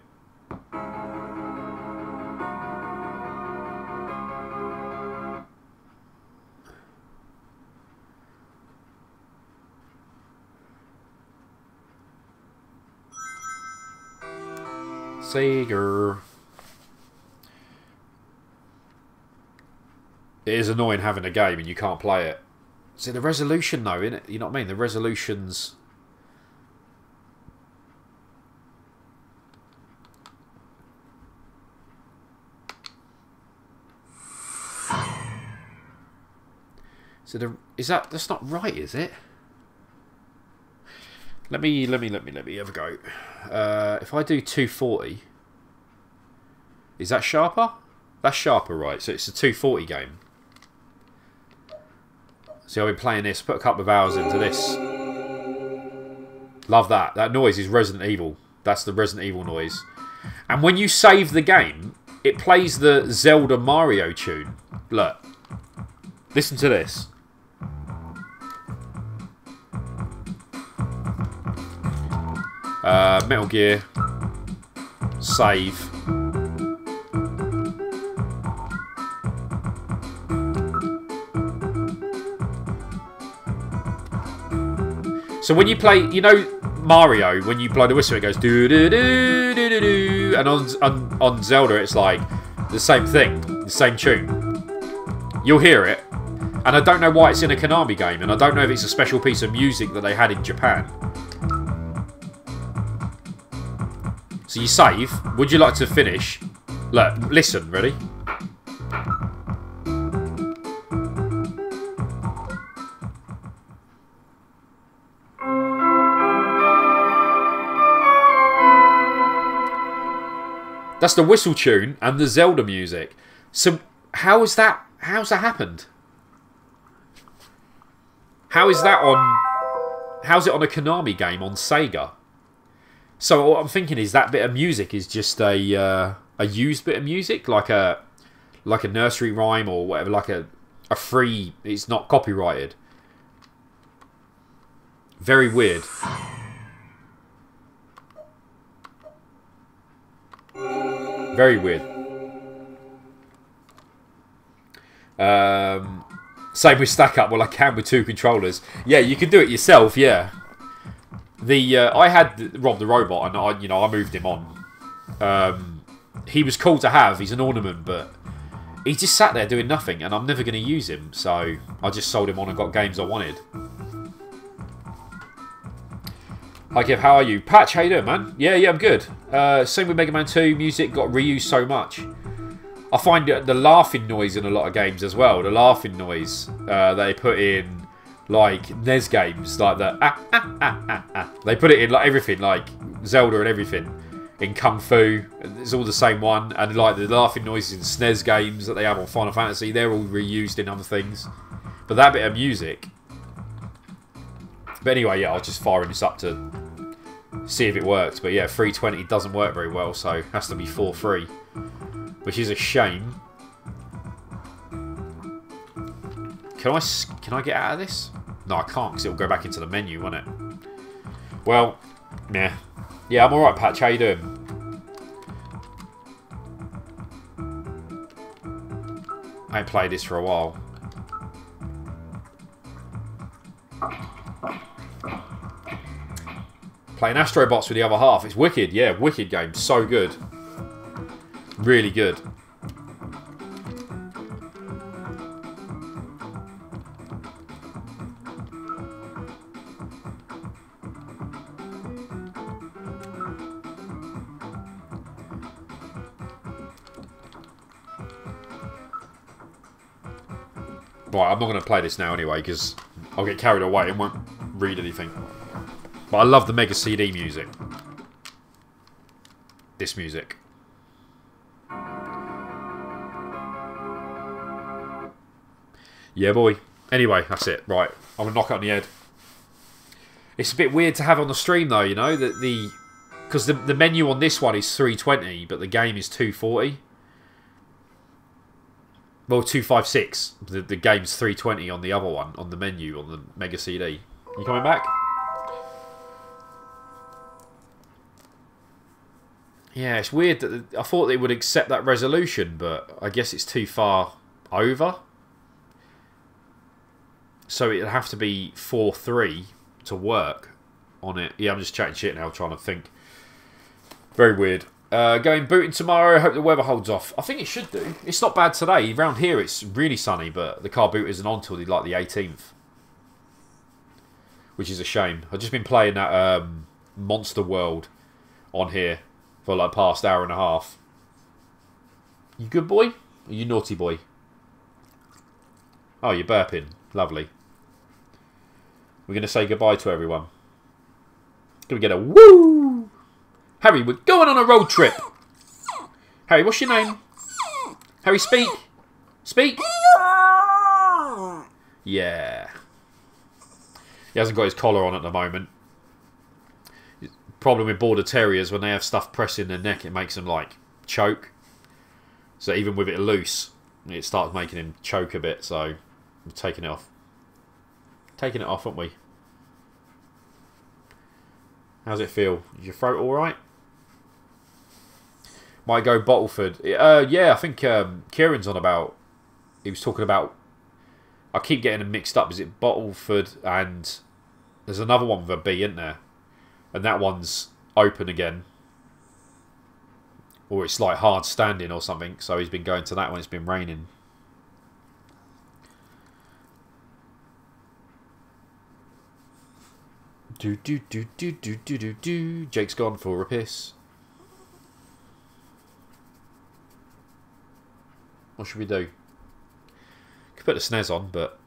Sega. It is annoying having a game and you can't play it. See, the resolution though, innit? You know what I mean? The resolution's... So that's not right, is it? Let me have a go. If I do 240, is that sharper? That's sharper, right? So it's a 240 game. See, I've been playing this, put a couple of hours into this. Love that. That noise is Resident Evil. That's the Resident Evil noise. And when you save the game, it plays the Zelda Mario tune. Look. Listen to this. Metal Gear. Save. So when you play, you know Mario, when you blow the whistle it goes do do do do do do, and on Zelda it's like the same thing, the same tune. You'll hear it, and I don't know why it's in a Konami game, and I don't know if it's a special piece of music that they had in Japan. So you save. Would you like to finish? Look, listen, ready? That's the whistle tune and the Zelda music. So how's that happened? How's it on a Konami game on Sega? So what I'm thinking is that bit of music is just a used bit of music, like a nursery rhyme or whatever, like a free. It's not copyrighted. Very weird. Very weird. Same with Stack Up. Well, I can with 2 controllers. Yeah, you can do it yourself. Yeah. I had Rob the Robot, and I moved him on. He was cool to have. He's an ornament, but he just sat there doing nothing, and I'm never going to use him. So I just sold him on and got games I wanted. Hi Kev, how are you? Patch, how you doing, man? Yeah, I'm good. Same with Mega Man 2. Music got reused so much. I find the laughing noise in a lot of games as well. The laughing noise they put in, like, n.e.s games, like the They put it in, like, everything, like Zelda and everything. In Kung Fu, it's all the same one. And, like, the laughing noises in s.e.s games that they have on Final Fantasy, they're all reused in other things. But that bit of music... But anyway, yeah, I was just firing this up to see if it worked. But yeah, 320 doesn't work very well, so it has to be 4.3, which is a shame. Can I get out of this? No, I can't, because it'll go back into the menu, won't it? Well, yeah. Yeah, I'm alright, Patch. How you doing? I ain't played this for a while. Playing Astrobots with the other half. It's wicked. Yeah, wicked game. So good. Really good. Right, I'm not going to play this now anyway, because I'll get carried away and won't read anything. But I love the Mega CD music. This music. Yeah, boy. Anyway, that's it. Right, I'm going to knock it on the head. It's a bit weird to have on the stream, though, you know, that because the menu on this one is 320, but the game is 240. Well, 256. The game's 320 on the other one, on the menu, on the Mega CD. You coming back? Yeah, it's weird that I thought they would accept that resolution, but I guess it's too far over. So it'd have to be 4.3 to work on it. Yeah, I'm just chatting shit now, trying to think. Very weird. Going booting tomorrow. Hope the weather holds off. I think it should do. It's not bad today. Around here it's really sunny, but the car boot isn't on till like the 18th. Which is a shame. I've just been playing that Monster World on here for like past hour and a half. You good boy? Or you naughty boy? Oh, you're burping. Lovely. We're going to say goodbye to everyone. Can we get a woo? Harry, we're going on a road trip. Harry, what's your name? Harry, speak. Speak. Yeah. He hasn't got his collar on at the moment. Problem with border terriers, when they have stuff pressing their neck, it makes them like choke. So even with it loose, it starts making him choke a bit. So we're taking it off. Taking it off, aren't we? How's it feel? Is your throat all right? Might go Bottleford. Yeah, I think Kieran's on about. He was talking about. I keep getting them mixed up. Is it Bottleford and there's another one with a B, isn't there? And that one's open again. Or it's like hard standing or something. So he's been going to that when it's been raining. Do. Jake's gone for a piss. What should we do? Could put the SNES on, but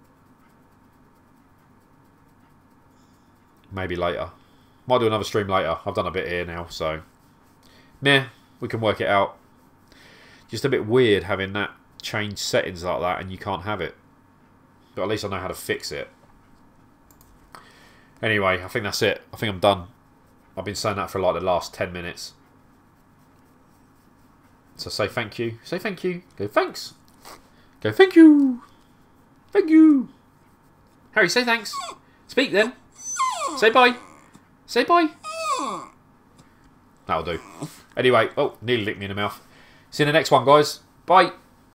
maybe later. Might do another stream later. I've done a bit here now, so meh, we can work it out. Just a bit weird having that change settings like that and you can't have it. But at least I know how to fix it. Anyway, I think that's it. I think I'm done. I've been saying that for like the last 10 minutes. So say thank you. Say thank you. Go thanks. Go thank you. Thank you. Harry, say thanks. Speak then. Say bye. Say bye. That'll do. Anyway, oh, nearly licked me in the mouth. See you in the next one, guys. Bye.